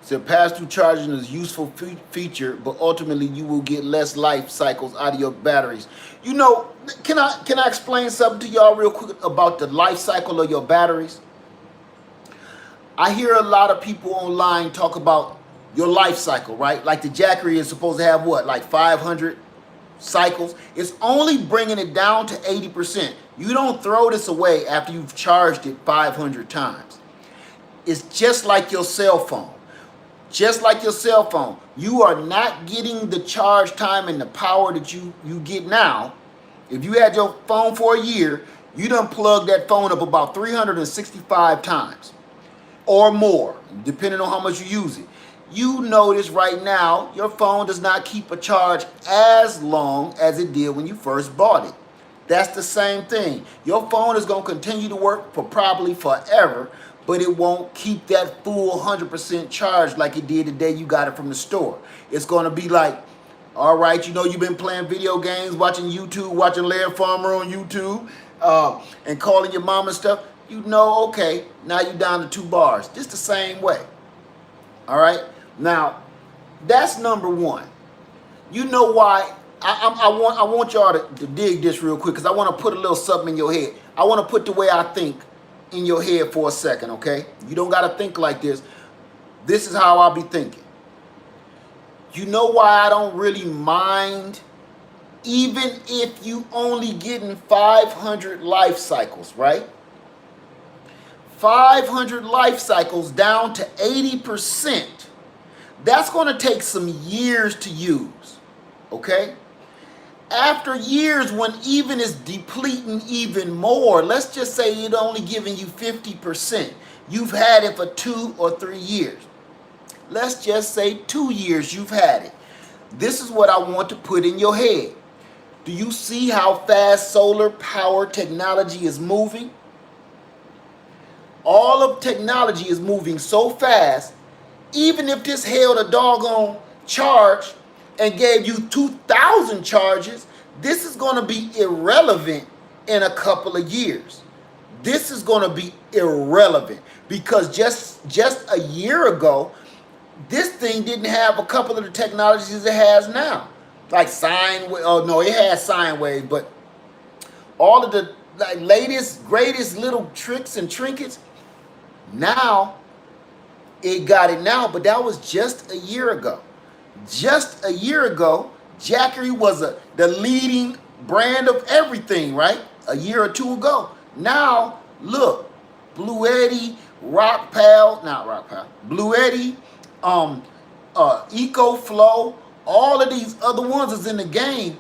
So pass-through charging is a useful feature, but ultimately you will get less life cycles out of your batteries. You know, can I explain something to y'all real quick about the life cycle of your batteries? I hear a lot of people online talk about your life cycle, right? Like the Jackery is supposed to have what, like 500 cycles? It's only bringing it down to 80%. You don't throw this away after you've charged it 500 times. It's just like your cell phone. Just like your cell phone, you are not getting the charge time and the power that you get now. If you had your phone for a year, you done plugged that phone up about 365 times or more, depending on how much you use it. You notice right now, your phone does not keep a charge as long as it did when you first bought it. That's the same thing. Your phone is going to continue to work for probably forever, but it won't keep that full 100% charge like it did the day you got it from the store. It's going to be like, all right, you know you've been playing video games, watching YouTube, watching Laird Farmer on YouTube, and calling your mom and stuff. You know, okay, now you're down to 2 bars. Just the same way. All right? Now, that's number one. You know why? I want y'all to dig this real quick because I want to put a little something in your head. I want to put the way I think in your head for a second, okay? You don't got to think like this. This is how I'll be thinking. You know why I don't really mind even if you only getting 500 life cycles, right? 500 life cycles down to 80%. That's going to take some years to use, okay? After years, when even is depleting even more, let's just say it only giving you 50%. You've had it for 2 or 3 years. Let's just say 2 years you've had it. This is what I want to put in your head. Do you see how fast solar power technology is moving? All of technology is moving so fast, even if this held a doggone charge and gave you 2,000 charges, this is going to be irrelevant in a couple of years. This is going to be irrelevant because just a year ago, this thing didn't have a couple of the technologies it has now. Like sine wave, oh no, it has sine wave, but all of the latest, greatest little tricks and trinkets, now it got it now, but that was just a year ago. Just a year ago, Jackery was the leading brand of everything, right? A year or two ago. Now, look, Bluetti, Bluetti, EcoFlow, all of these other ones is in the game.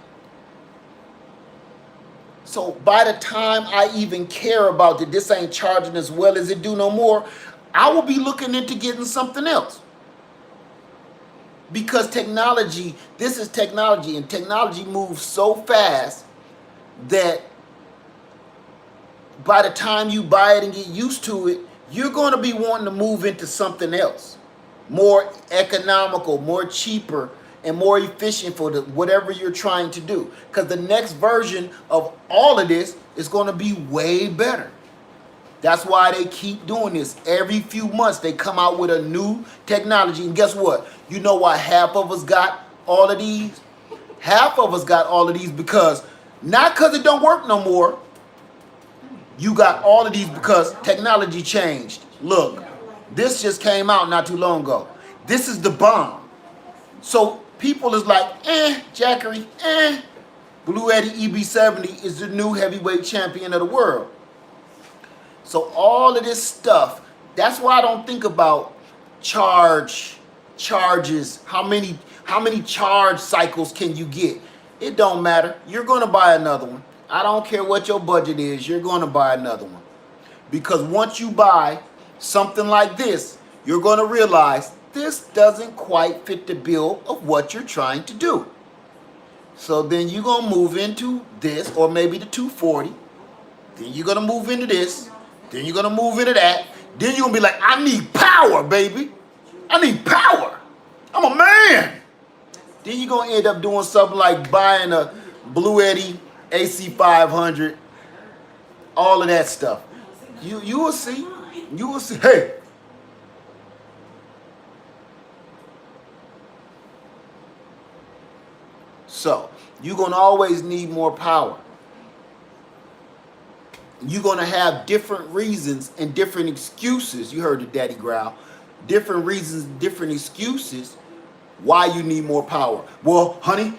So by the time I even care about that this ain't charging as well as it do no more, I will be looking into getting something else. Because technology, this is technology, and technology moves so fast that by the time you buy it and get used to it, you're going to be wanting to move into something else, more economical, more cheaper, and more efficient for whatever you're trying to do. Because the next version of all of this is going to be way better. That's why they keep doing this. Every few months they come out with a new technology. And guess what? You know why half of us got all of these? Half of us got all of these because, not because it don't work no more. You got all of these because technology changed. Look, this just came out not too long ago. This is the bomb. So people is like, Jackery, Bluetti EB70 is the new heavyweight champion of the world. So all of this stuff, that's why I don't think about charges, how many charge cycles can you get? It don't matter. You're going to buy another one. I don't care what your budget is, you're going to buy another one. Because once you buy something like this, you're going to realize this doesn't quite fit the bill of what you're trying to do. So then you're going to move into this, or maybe the 240. Then you're going to move into this. Then you're going to move into that. Then you're going to be like, I need power, baby. I need power. I'm a man. Then you're going to end up doing something like buying a Bluetti AC500, all of that stuff. You will see. You will see. Hey. So, you're going to always need more power. You're going to have different reasons and different excuses. You heard the daddy growl. Different reasons, different excuses why you need more power. Well, honey,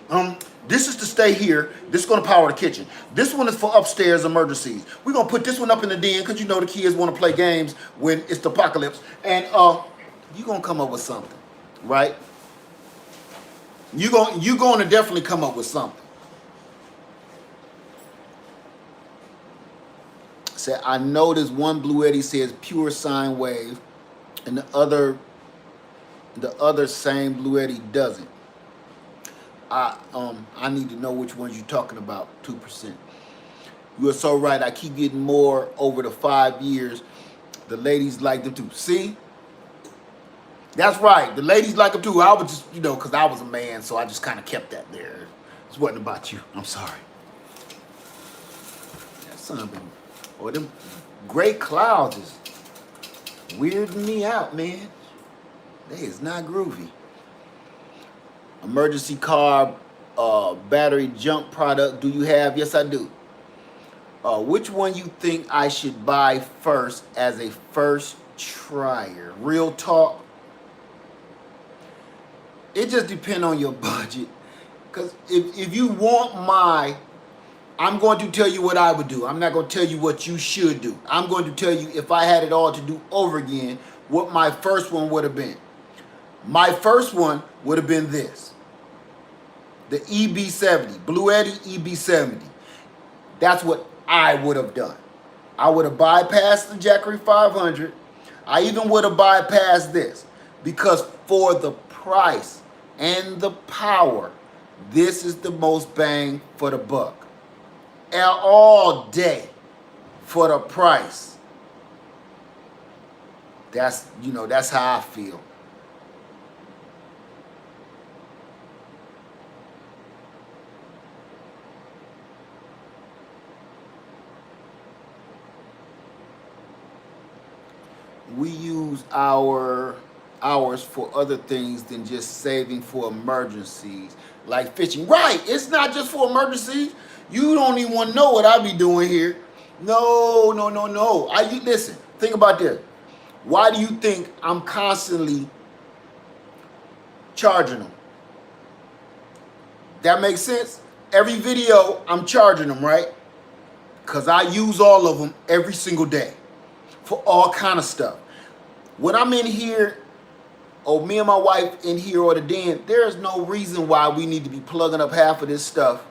this is to stay here. This is going to power the kitchen. This one is for upstairs emergencies. We're going to put this one up in the den because you know the kids want to play games when it's the apocalypse. And you're going to come up with something, right? You're going to definitely come up with something. Say, I noticed one Bluetti says pure sine wave, and the other same Bluetti doesn't. I need to know which ones you're talking about. 2%. You are so right. I keep getting more over the 5 years. The ladies like them too. See? That's right. The ladies like them too. I was just, because I was a man, so I just kind of kept that there. It wasn't about you. I'm sorry. That something. Or them gray clouds is weirding me out, man. That is not groovy. Emergency car battery junk product do you have? Yes, I do. Which one you think I should buy first as a first trier? Real talk. It just depends on your budget. Because if you want I'm going to tell you what I would do. I'm not going to tell you what you should do. I'm going to tell you if I had it all to do over again, what my first one would have been. My first one would have been this. The EB70, Bluetti EB70. That's what I would have done. I would have bypassed the Jackery 500. I even would have bypassed this. Because for the price and the power, this is the most bang for the buck. All day for the price. That's how I feel. We use our hours for other things than just saving for emergencies, like fishing. Right, it's not just for emergencies. You don't even want to know what I be doing here. No. Listen, think about this. Why do you think I'm constantly charging them? That makes sense? Every video, I'm charging them, right? Because I use all of them every single day for all kind of stuff. When I'm in here, or me and my wife in here or the den, there's no reason why we need to be plugging up half of this stuff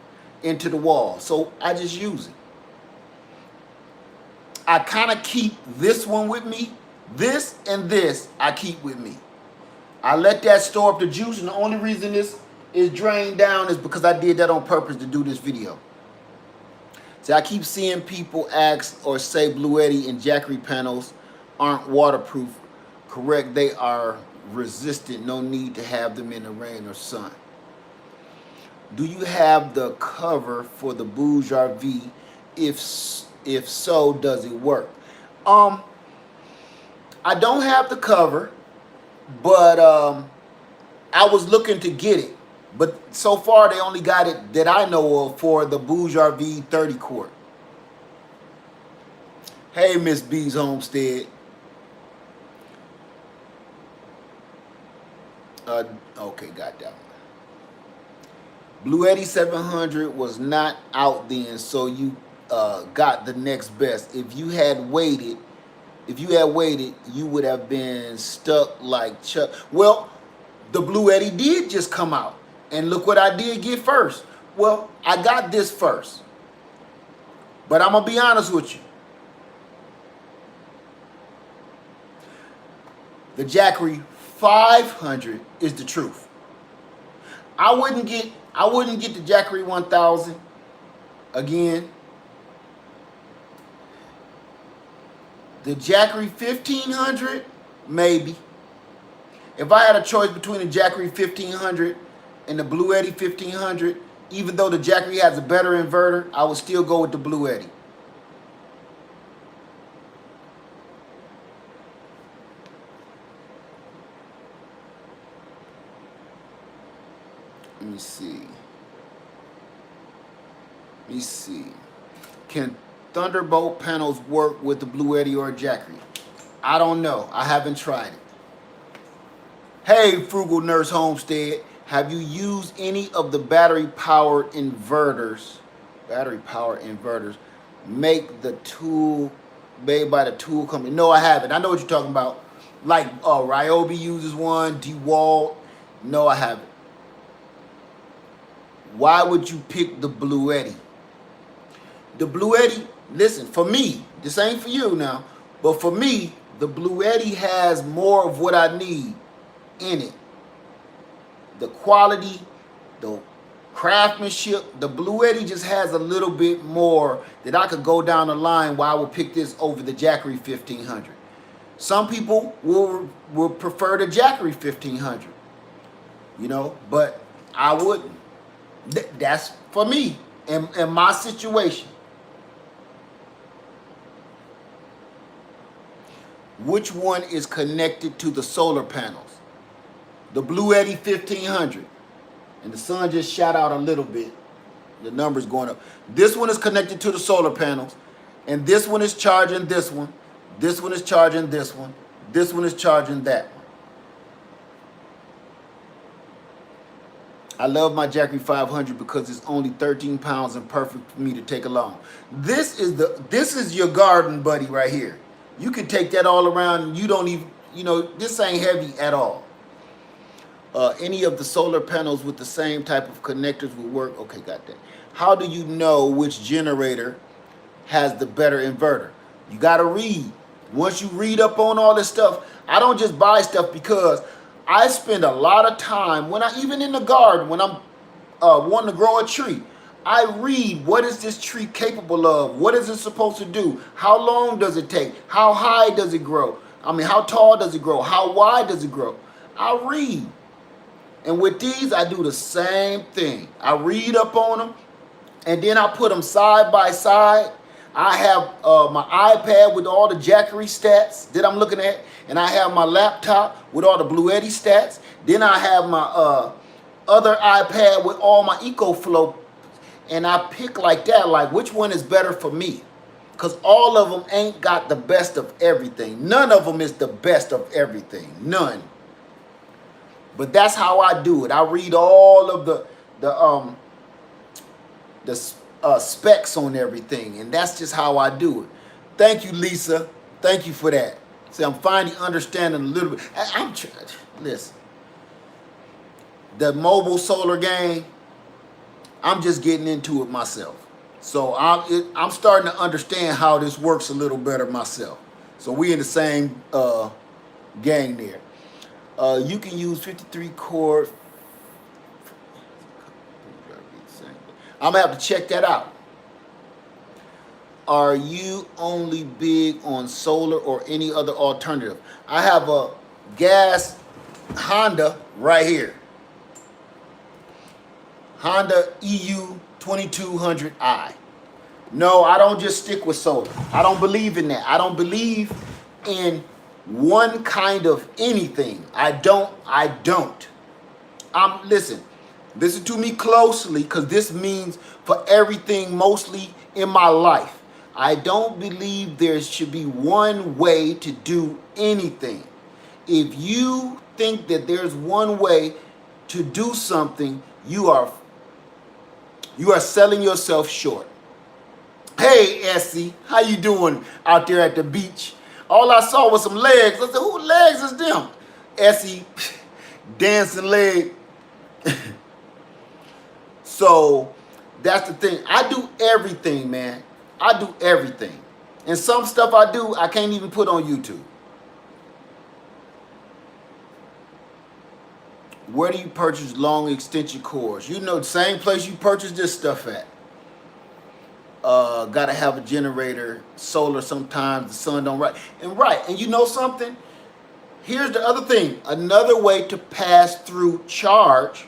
into the wall. So I just use it. I kind of keep this one with me. This and this I keep with me. I let that store up the juice, and the only reason this is drained down is because I did that on purpose to do this video. See, I keep seeing people ask or say Bluetti and Jackery panels aren't waterproof. Correct, they are resistant. No need to have them in the rain or sun. Do you have the cover for the Bouge RV? If so, does it work? I don't have the cover, but I was looking to get it. But so far, they only got it that I know of for the Bouge RV 30 quart. Hey, Miss B's Homestead. Okay, got that one. Bluetti 700 was not out then, so you got the next best. If you had waited, you would have been stuck like Chuck. Well, the Bluetti did just come out, and look what I did get first. Well, I got this first, but I'm gonna be honest with you. The Jackery 500 is the truth. I wouldn't get the Jackery 1000 again. The Jackery 1500, maybe. If I had a choice between the Jackery 1500 and the Bluetti 1500, even though the Jackery has a better inverter, I would still go with the Bluetti. Let me see. Can Thunderbolt panels work with the Bluetti or Jackery? I don't know. I haven't tried it. Hey, Frugal Nurse Homestead. Have you used any of the battery-powered inverters? Make the tool made by the tool company. No, I haven't. I know what you're talking about. Like Ryobi uses one. DeWalt. No, I haven't. Why would you pick the Bluetti? The Bluetti, listen, for me, this ain't for you now, but for me, the Bluetti has more of what I need in it. The quality, the craftsmanship, the Bluetti just has a little bit more that I could go down the line why I would pick this over the Jackery 1500. Some people will prefer the Jackery 1500, you know, but I wouldn't. That's for me in my situation. Which one is connected to the solar panels? The Bluetti 1500. And the sun just shot out a little bit. The number's going up. This one is connected to the solar panels. And this one is charging this one. This one is charging this one. This one is charging that one. I love my Jackery 500 because it's only 13 pounds and perfect for me to take along. This is your garden buddy right here. You can take that all around and you don't even, you know, this ain't heavy at all. Any of the solar panels with the same type of connectors will work. Okay, got that. How do you know which generator has the better inverter? You got to read. Once you read up on all this stuff, I don't just buy stuff because I spend a lot of time even in the garden, when I'm wanting to grow a tree, I read what is this tree capable of? What is it supposed to do? How long does it take? How high does it grow? I mean, how tall does it grow? How wide does it grow? I read. And with these, I do the same thing. I read up on them, and then I put them side by side. I have my iPad with all the Jackery stats that I'm looking at, and I have my laptop with all the Bluetti stats. Then I have my other iPad with all my EcoFlow, and I pick like that, like which one is better for me. Because all of them ain't got the best of everything. None of them is the best of everything. None. But that's how I do it. I read all of the specs on everything, and that's just how I do it. Thank you, Lisa. Thank you for that. See, I'm finally understanding a little bit. Listen, the mobile solar game, I'm just getting into it myself. So I'm starting to understand how this works a little better myself. So we in the same gang there. You can use 53 chord. I'm gonna have to check that out. Are you only big on solar or any other alternative? I have a gas Honda right here. Honda EU 2200i. No, I don't just stick with solar. I don't believe in that. I don't believe in one kind of anything. I don't. Listen to me closely, because this means for everything mostly in my life. I don't believe there should be one way to do anything. If you think that there's one way to do something, you are selling yourself short. Hey, Essie, how you doing out there at the beach? All I saw was some legs. I said, who legs is them? Essie, dancing leg. So that's the thing. I do everything, man. I do everything. And some stuff I do, I can't even put on YouTube. Where do you purchase long extension cords? You know, the same place you purchase this stuff at. Gotta have a generator, solar sometimes, the sun don't rise. And you know something? Here's the other thing. Another way to pass through charge.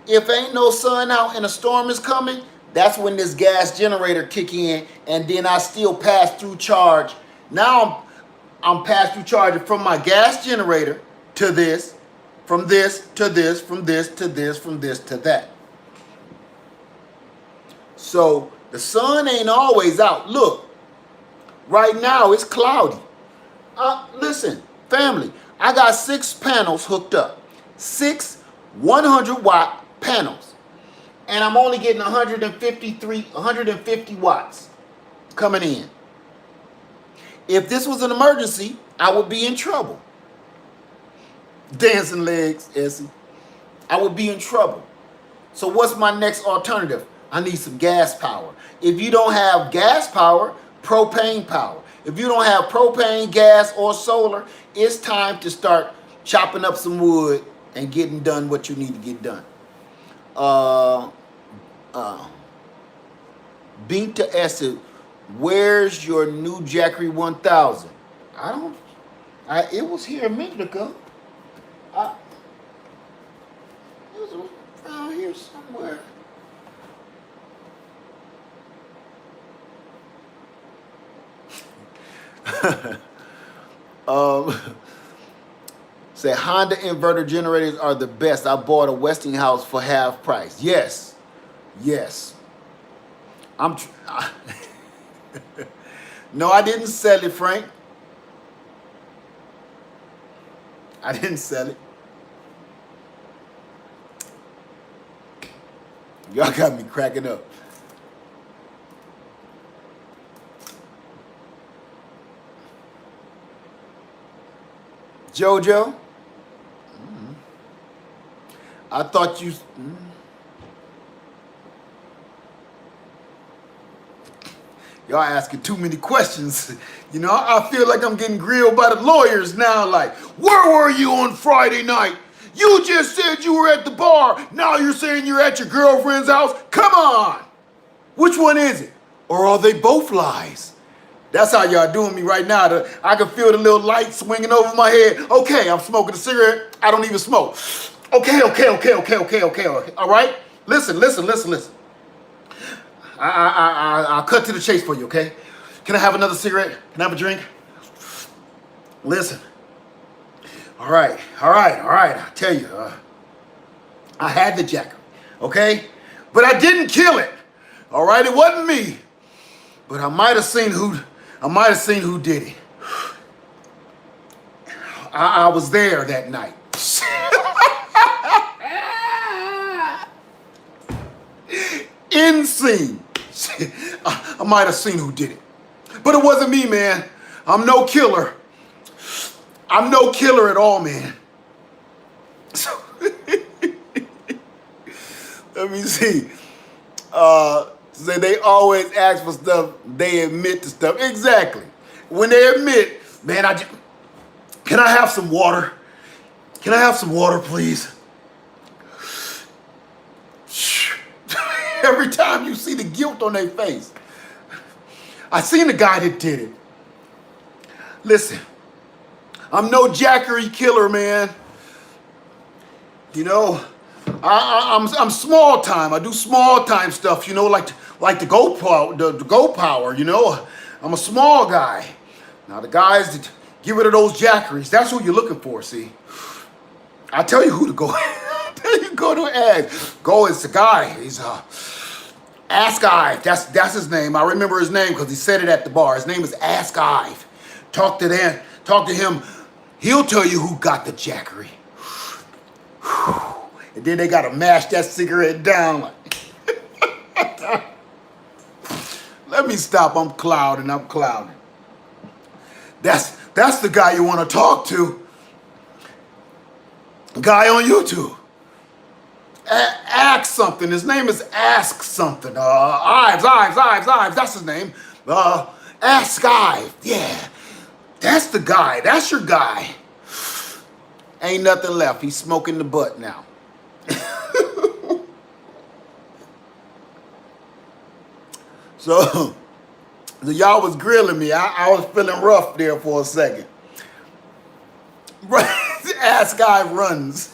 If ain't no sun out and a storm is coming, that's when this gas generator kick in, and then I still pass through charge. Now I'm pass through charge from my gas generator to this, from this to this, from this to this, from this to that. So the sun ain't always out. Look, right now it's cloudy. Listen, family, I got 6 panels hooked up. 6 100-watt panels. And I'm only getting 150 watts coming in. If this was an emergency, I would be in trouble. Dancing legs, Essie. I would be in trouble. So what's my next alternative? I need some gas power. If you don't have gas power, propane power. If you don't have propane, gas, or solar, it's time to start chopping up some wood and getting done what you need to get done. Banter acid, where's your new Jackery 1000? It was here a minute ago. It was around here somewhere. Say Honda inverter generators are the best. I bought a Westinghouse for half price. Yes. No, I didn't sell it, Frank. I didn't sell it. Y'all got me cracking up. Jojo, I thought you. Y'all asking too many questions. You know, I feel like I'm getting grilled by the lawyers now. Like, where were you on Friday night? You just said you were at the bar. Now you're saying you're at your girlfriend's house. Come on. Which one is it? Or are they both lies? That's how y'all doing me right now. I can feel the little light swinging over my head. Okay, I'm smoking a cigarette. I don't even smoke. Okay. All right? Listen. I'll cut to the chase for you, okay? Can I have another cigarette? Can I have a drink? Listen. All right. I tell you, I had the Jackery, okay? But I didn't kill it. All right, it wasn't me. But I might have seen who did it. I was there that night. Insane. I might have seen who did it. But it wasn't me, man. I'm no killer. I'm no killer at all, man. So, let me see. Say they always ask for stuff, they admit to stuff. Exactly. When they admit, man, can I have some water? Can I have some water, please? Every time you see the guilt on their face. I seen the guy that did it. Listen, I'm no Jackery killer, man. You know, I'm small time. I do small time stuff. You know, like the Gopower, the Gopower. You know, I'm a small guy. Now the guys that get rid of those Jackeries, that's who you're looking for. See, I tell you who to go. I tell you go to ask. Go. It's the guy. He's Ask Ive. That's his name. I remember his name because he said it at the bar. His name is Ask Ive. Talk to him. He'll tell you who got the Jackery. And then they gotta mash that cigarette down. Like, let me stop. I'm clouding. That's the guy you want to talk to. Guy on YouTube. Ask something. His name is Ask something. Ives. That's his name. Ask Ive. Yeah. That's the guy. That's your guy. Ain't nothing left. He's smoking the butt now. So y'all was grilling me. I was feeling rough there for a second. Ask Guy runs.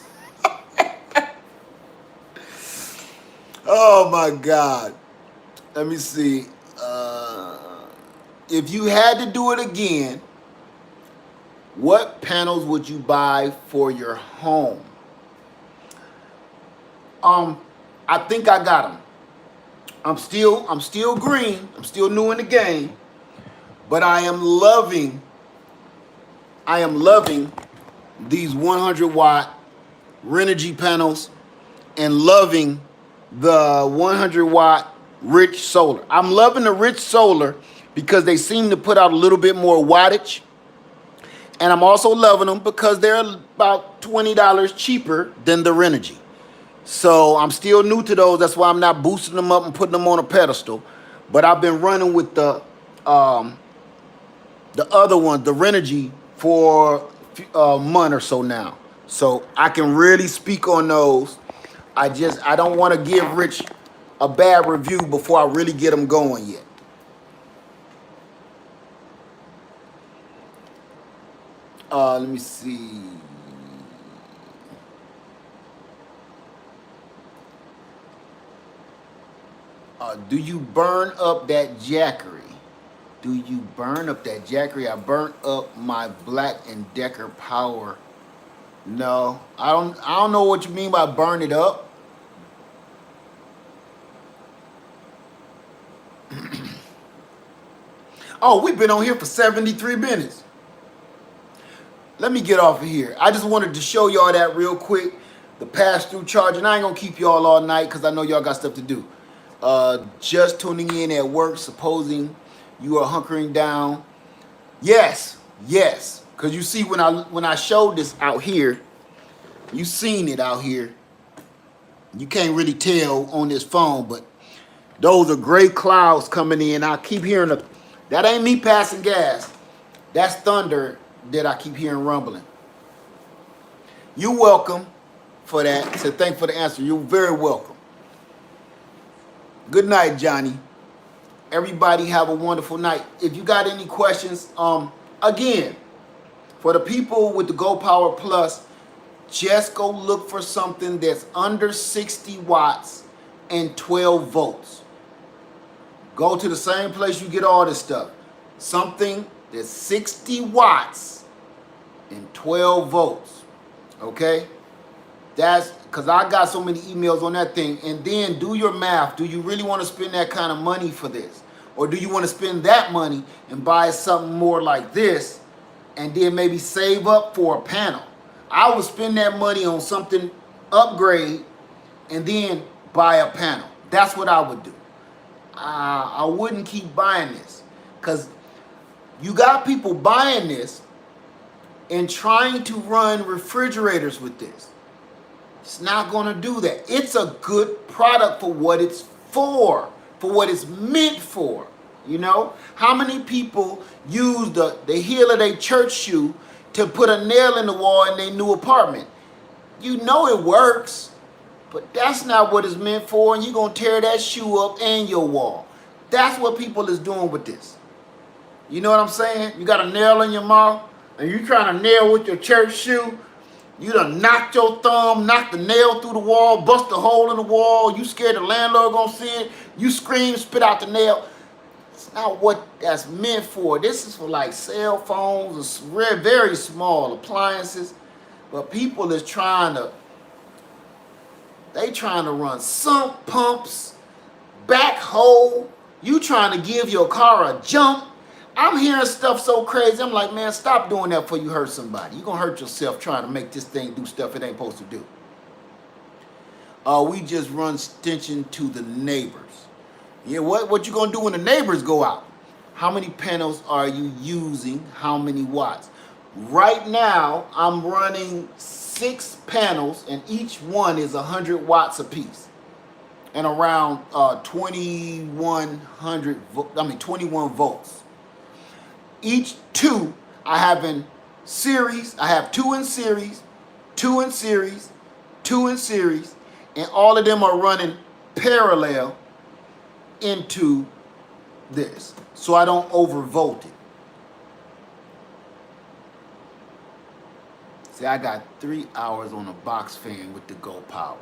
Oh my God. Let me see. If you had to do it again, what panels would you buy for your home? I think I got them. I'm still green. I'm still new in the game, but I am loving these 100-watt Renogy panels and loving the 100-watt Rich Solar. I'm loving the Rich Solar because they seem to put out a little bit more wattage. And I'm also loving them because they're about $20 cheaper than the Renogy. So I'm still new to those. That's why I'm not boosting them up and putting them on a pedestal. But I've been running with the other one, the Renogy, for a month or so now. So I can really speak on those. I don't want to give Rich a bad review before I really get them going yet. Let me see. Do you burn up that Jackery? Do you burn up that Jackery? I burnt up my Black & Decker Power. No, I don't know what you mean by burn it up. Oh, we've been on here for 73 minutes. Let me get off of here. I just wanted to show y'all that real quick. The pass-through charge. And I ain't going to keep y'all all night because I know y'all got stuff to do. Just tuning in at work, supposing you are hunkering down. Yes. Because you see, when I showed this out here, you seen it out here. You can't really tell on this phone, but those are gray clouds coming in. I keep hearing that ain't me passing gas. That's thunder that I keep hearing rumbling. You're welcome for that. So thank for the answer. You're very welcome. Good night, Johnny. Everybody have a wonderful night. If you got any questions, again, for the people with the Gopower Plus, just go look for something that's under 60 watts and 12 volts. Go to the same place you get all this stuff. Something that's 60 watts and 12 volts. Okay? That's because I got so many emails on that thing. And then do your math. Do you really want to spend that kind of money for this? Or do you want to spend that money and buy something more like this and then maybe save up for a panel? I would spend that money on something, upgrade, and then buy a panel. That's what I would do. I wouldn't keep buying this because you got people buying this and trying to run refrigerators with this. It's not going to do that. It's a good product for what it's for what it's meant for. You know, how many people use the heel of their church shoe to put a nail in the wall in their new apartment? You know it works, but that's not what it's meant for, and you're going to tear that shoe up and your wall. That's what people is doing with this. You know what I'm saying? You got a nail in your mouth, and you trying to nail with your church shoe. You done knocked your thumb, knocked the nail through the wall, bust a hole in the wall. You scared the landlord gonna see it. You scream, spit out the nail. It's not what that's meant for. This is for like cell phones and very small appliances. But people is trying to run sump pumps, backhoe. You trying to give your car a jump. I'm hearing stuff so crazy. I'm like, man, stop doing that before you hurt somebody. You're going to hurt yourself trying to make this thing do stuff it ain't supposed to do. We just run extension to the neighbors. Yeah, what you going to do when the neighbors go out? How many panels are you using? How many watts? Right now, I'm running 6 panels, and each one is 100 watts apiece. And around 21 volts. Each 2 I have in series. I have 2 in series, 2 in series, 2 in series, and all of them are running parallel into this, so I don't overvolt it. See, I got 3 hours on a box fan with the Gopower.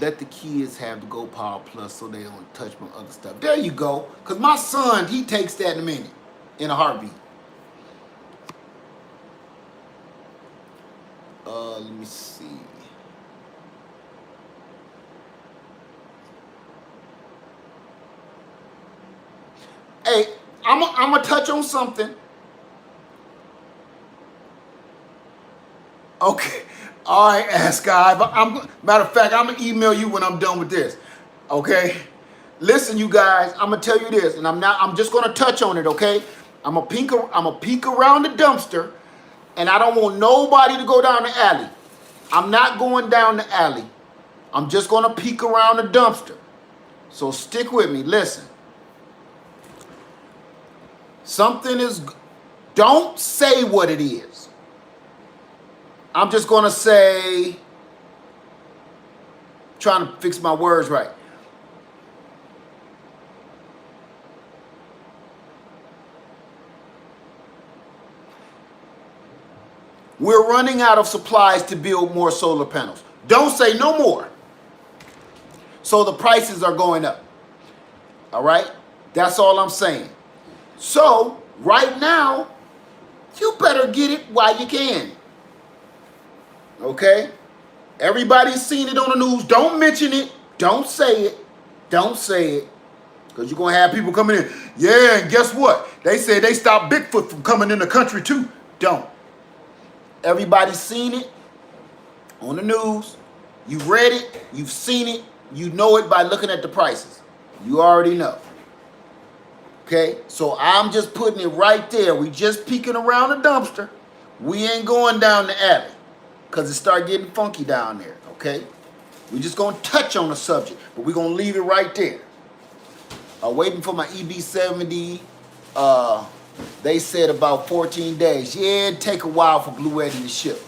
Let the kids have the Gopower Plus so they don't touch my other stuff. There you go. Because my son, he takes that in a minute. In a heartbeat. Let me see. Hey, I'm going to touch on something. Okay. All right, Ask Guy. Matter of fact, I'm going to email you when I'm done with this. Okay? Listen, you guys, I'm going to tell you this, and I'm just going to touch on it, okay? I'm going to peek around the dumpster, and I don't want nobody to go down the alley. I'm not going down the alley. I'm just going to peek around the dumpster. So stick with me. Listen. Don't say what it is. I'm just going to say, trying to fix my words right. We're running out of supplies to build more solar panels. Don't say no more. So the prices are going up. All right? That's all I'm saying. So right now, you better get it while you can. Okay? Everybody's seen it on the news. Don't mention it. Don't say it. Don't say it. Because you're going to have people coming in. Yeah, and guess what? They say they stopped Bigfoot from coming in the country too. Don't. Everybody's seen it on the news. You've read it. You've seen it. You know it by looking at the prices. You already know. Okay? So I'm just putting it right there. We just peeking around the dumpster. We ain't going down the alley. Because it start getting funky down there. Okay? We just going to touch on the subject. But we're going to leave it right there. Waiting for my EB70. They said about 14 days. Yeah, it'd take a while for Bluetti to ship.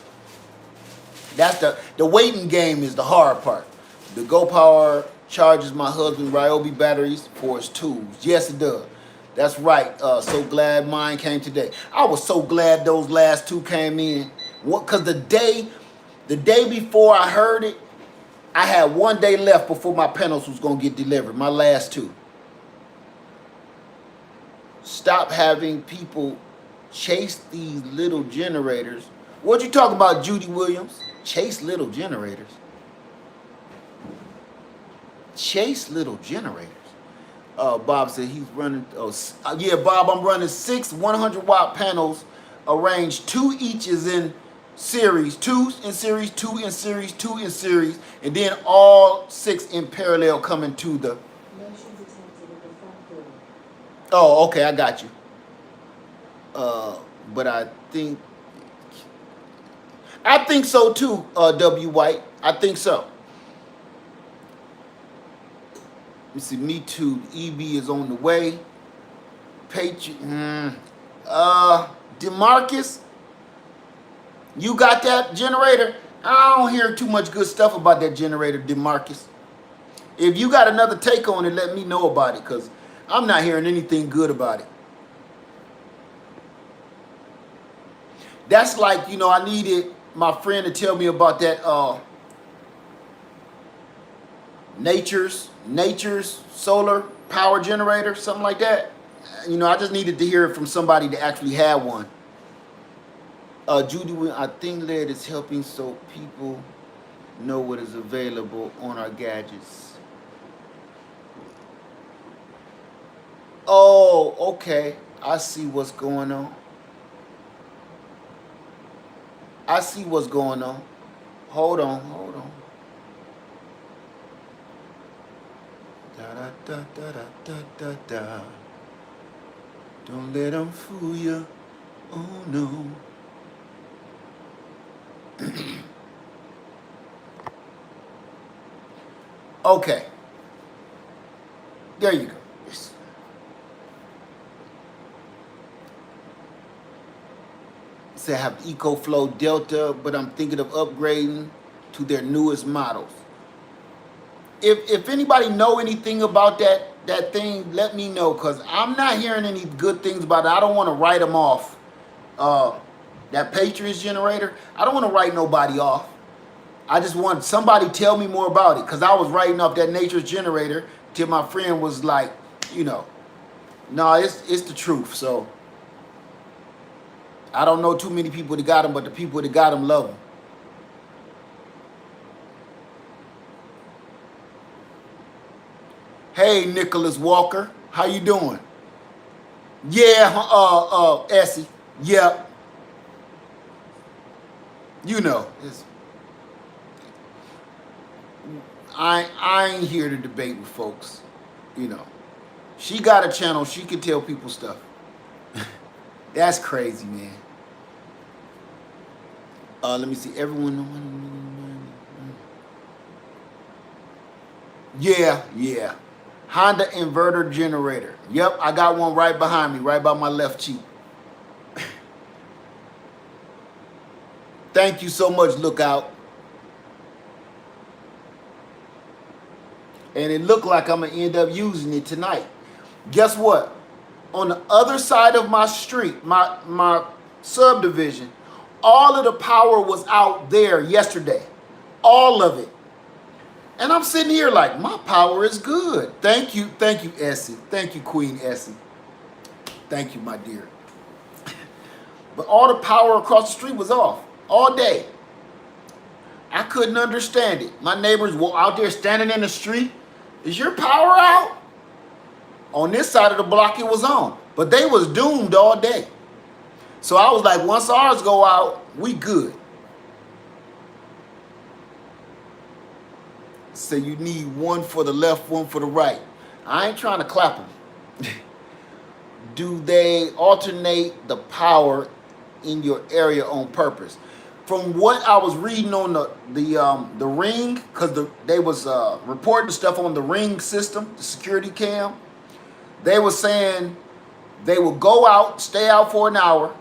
That's the waiting game is the hard part. The Gopower charges my husband Ryobi batteries for his tools. Yes, it does. That's right. So glad mine came today. I was so glad those last 2 came in. Because the day before I heard it, I had 1 day left before my panels was going to get delivered. My last 2. Stop having people chase these little generators. What you talking about, Judy Williams? Chase little generators. Chase little generators. Bob said he's running. Yeah, Bob, I'm running 6 100-watt panels, arranged 2 each is in series, 2 in series, 2 in series, 2 in series, and then all 6 in parallel coming to the. Oh, okay, I got you. But I think so too, W. White. I think so. Let me see, me too. EB is on the way. DeMarcus, you got that generator? I don't hear too much good stuff about that generator, DeMarcus. If you got another take on it, let me know about it, because I'm not hearing anything good about it. That's like, you know, I needed my friend to tell me about that nature's solar power generator, something like that. You know, I just needed to hear it from somebody that actually had one. Judy, I think that is helping so people know what is available on our gadgets. Oh, okay. I see what's going on. I see what's going on. Hold on. Da da da da da da da. Don't let them fool you. Oh no. Okay. There you go. Yes. Say I have EcoFlow Delta, but I'm thinking of upgrading to their newest models. If anybody know anything about that thing, let me know, because I'm not hearing any good things about it. I don't want to write them off. That Patriots generator, I don't want to write nobody off. I just want somebody tell me more about it, because I was writing off that nature's generator till my friend was like, you know, no, it's the truth. So I don't know too many people that got them, but the people that got them love them. Hey, Nicholas Walker, how you doing? Yeah, Essie. Yep. You know, I ain't here to debate with folks. You know, she got a channel. She can tell people stuff. That's crazy, man. Let me see. Everyone. Yeah. Honda inverter generator. Yep, I got one right behind me, right by my left cheek. Thank you so much, Lookout. And it looked like I'm going to end up using it tonight. Guess what? On the other side of my street, my subdivision, all of the power was out there yesterday. All of it. And I'm sitting here like, my power is good. Thank you, Essie. Thank you, Queen Essie. Thank you, my dear. But all the power across the street was off all day. I couldn't understand it. My neighbors were out there standing in the street. Is your power out? On this side of the block, it was on. But they was doomed all day. So I was like, once ours go out, we good. So you need one for the left, one for the right. I ain't trying to clap them. Do they alternate the power in your area on purpose? From what I was reading on the Ring, because they was reporting stuff on the Ring system, the security cam, they were saying they would go out, stay out for an hour,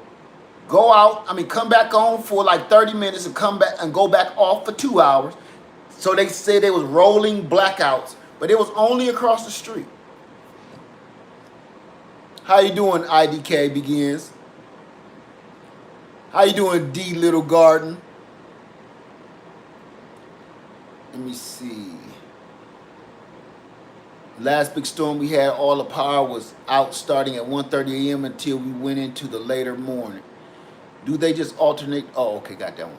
come back on for like 30 minutes and come back and go back off for 2 hours. So they said they was rolling blackouts, but it was only across the street. How you doing, IDK Begins? How you doing, D Little Garden? Let me see. Last big storm we had, all the power was out starting at 1:30 a.m. until we went into the later morning. Do they just alternate? Oh, okay, got that one.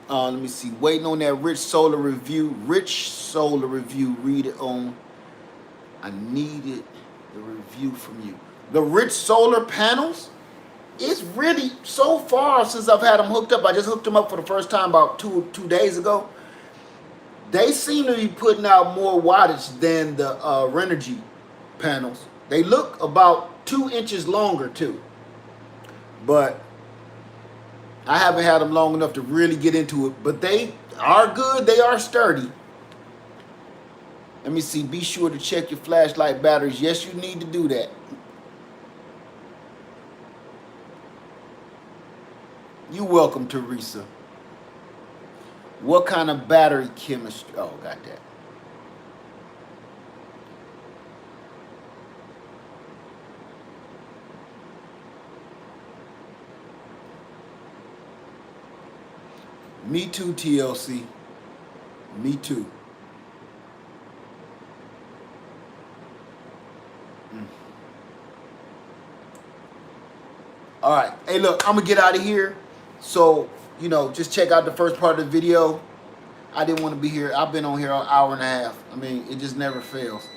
Let me see. Waiting on that Rich Solar review. Read it on. I needed the review from you. The Rich Solar panels. It's really, so far since I've had them hooked up, I just hooked them up for the first time about two days ago. They seem to be putting out more wattage than the Renogy panels. They look about 2 inches longer too. But I haven't had them long enough to really get into it, but they are good. They are sturdy. Let me see. Be sure to check your flashlight batteries. Yes, you need to do that. You welcome, Teresa. What kind of battery chemistry? Oh, got that. Me too, TLC. Me too. Mm. All right. Hey, look, I'm going to get out of here. So, just check out the first part of the video. I didn't want to be here. I've been on here an hour and a half. I mean, it just never fails.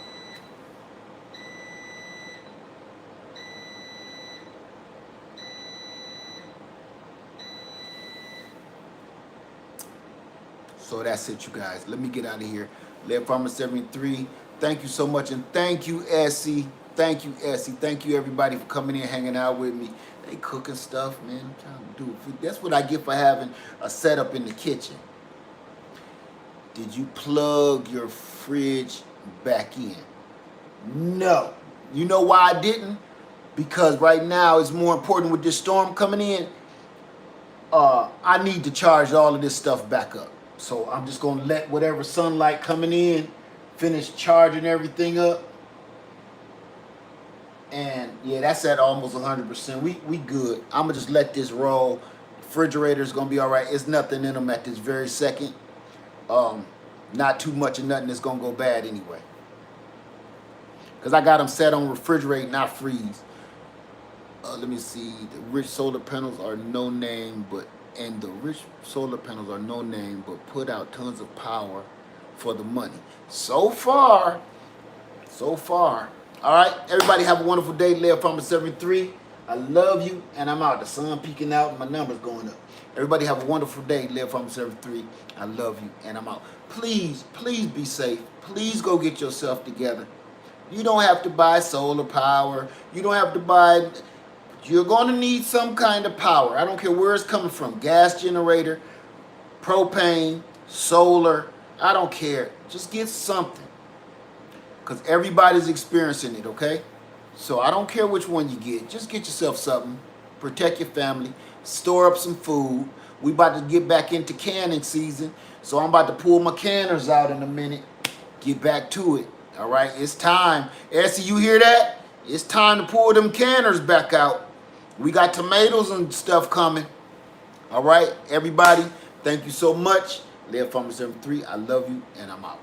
So that's it, you guys. Let me get out of here. Live Farmer 73. Thank you so much. And thank you, Essie. Thank you, Essie. Thank you, everybody, for coming in, hanging out with me. They cooking stuff, man. I'm trying to do it. That's what I get for having a setup in the kitchen. Did you plug your fridge back in? No. You know why I didn't? Because right now it's more important with this storm coming in. I need to charge all of this stuff back up. So I'm just going to let whatever sunlight coming in finish charging everything up. And yeah, that's at almost 100%. We good. I'm going to just let this roll. Refrigerator's going to be all right. It's nothing in them at this very second. Not too much of nothing that's going to go bad anyway. Because I got them set on refrigerate, not freeze. Let me see. The rich solar panels are no name, but put out tons of power for the money. So far. All right, everybody have a wonderful day. Live Farmer 73. I love you, and I'm out. The sun peeking out, and my numbers going up. Everybody have a wonderful day. Live Farmer 73. I love you, and I'm out. Please be safe. Please go get yourself together. You don't have to buy solar power. You don't have to buy. You're going to need some kind of power. I don't care where it's coming from. Gas generator, propane, solar. I don't care. Just get something. Because everybody's experiencing it, okay? So I don't care which one you get. Just get yourself something. Protect your family. Store up some food. We about to get back into canning season. So I'm about to pull my canners out in a minute. Get back to it. All right? It's time. Essie, you hear that? It's time to pull them canners back out. We got tomatoes and stuff coming. All right? Everybody, thank you so much. Live Farmer 73. I love you, and I'm out.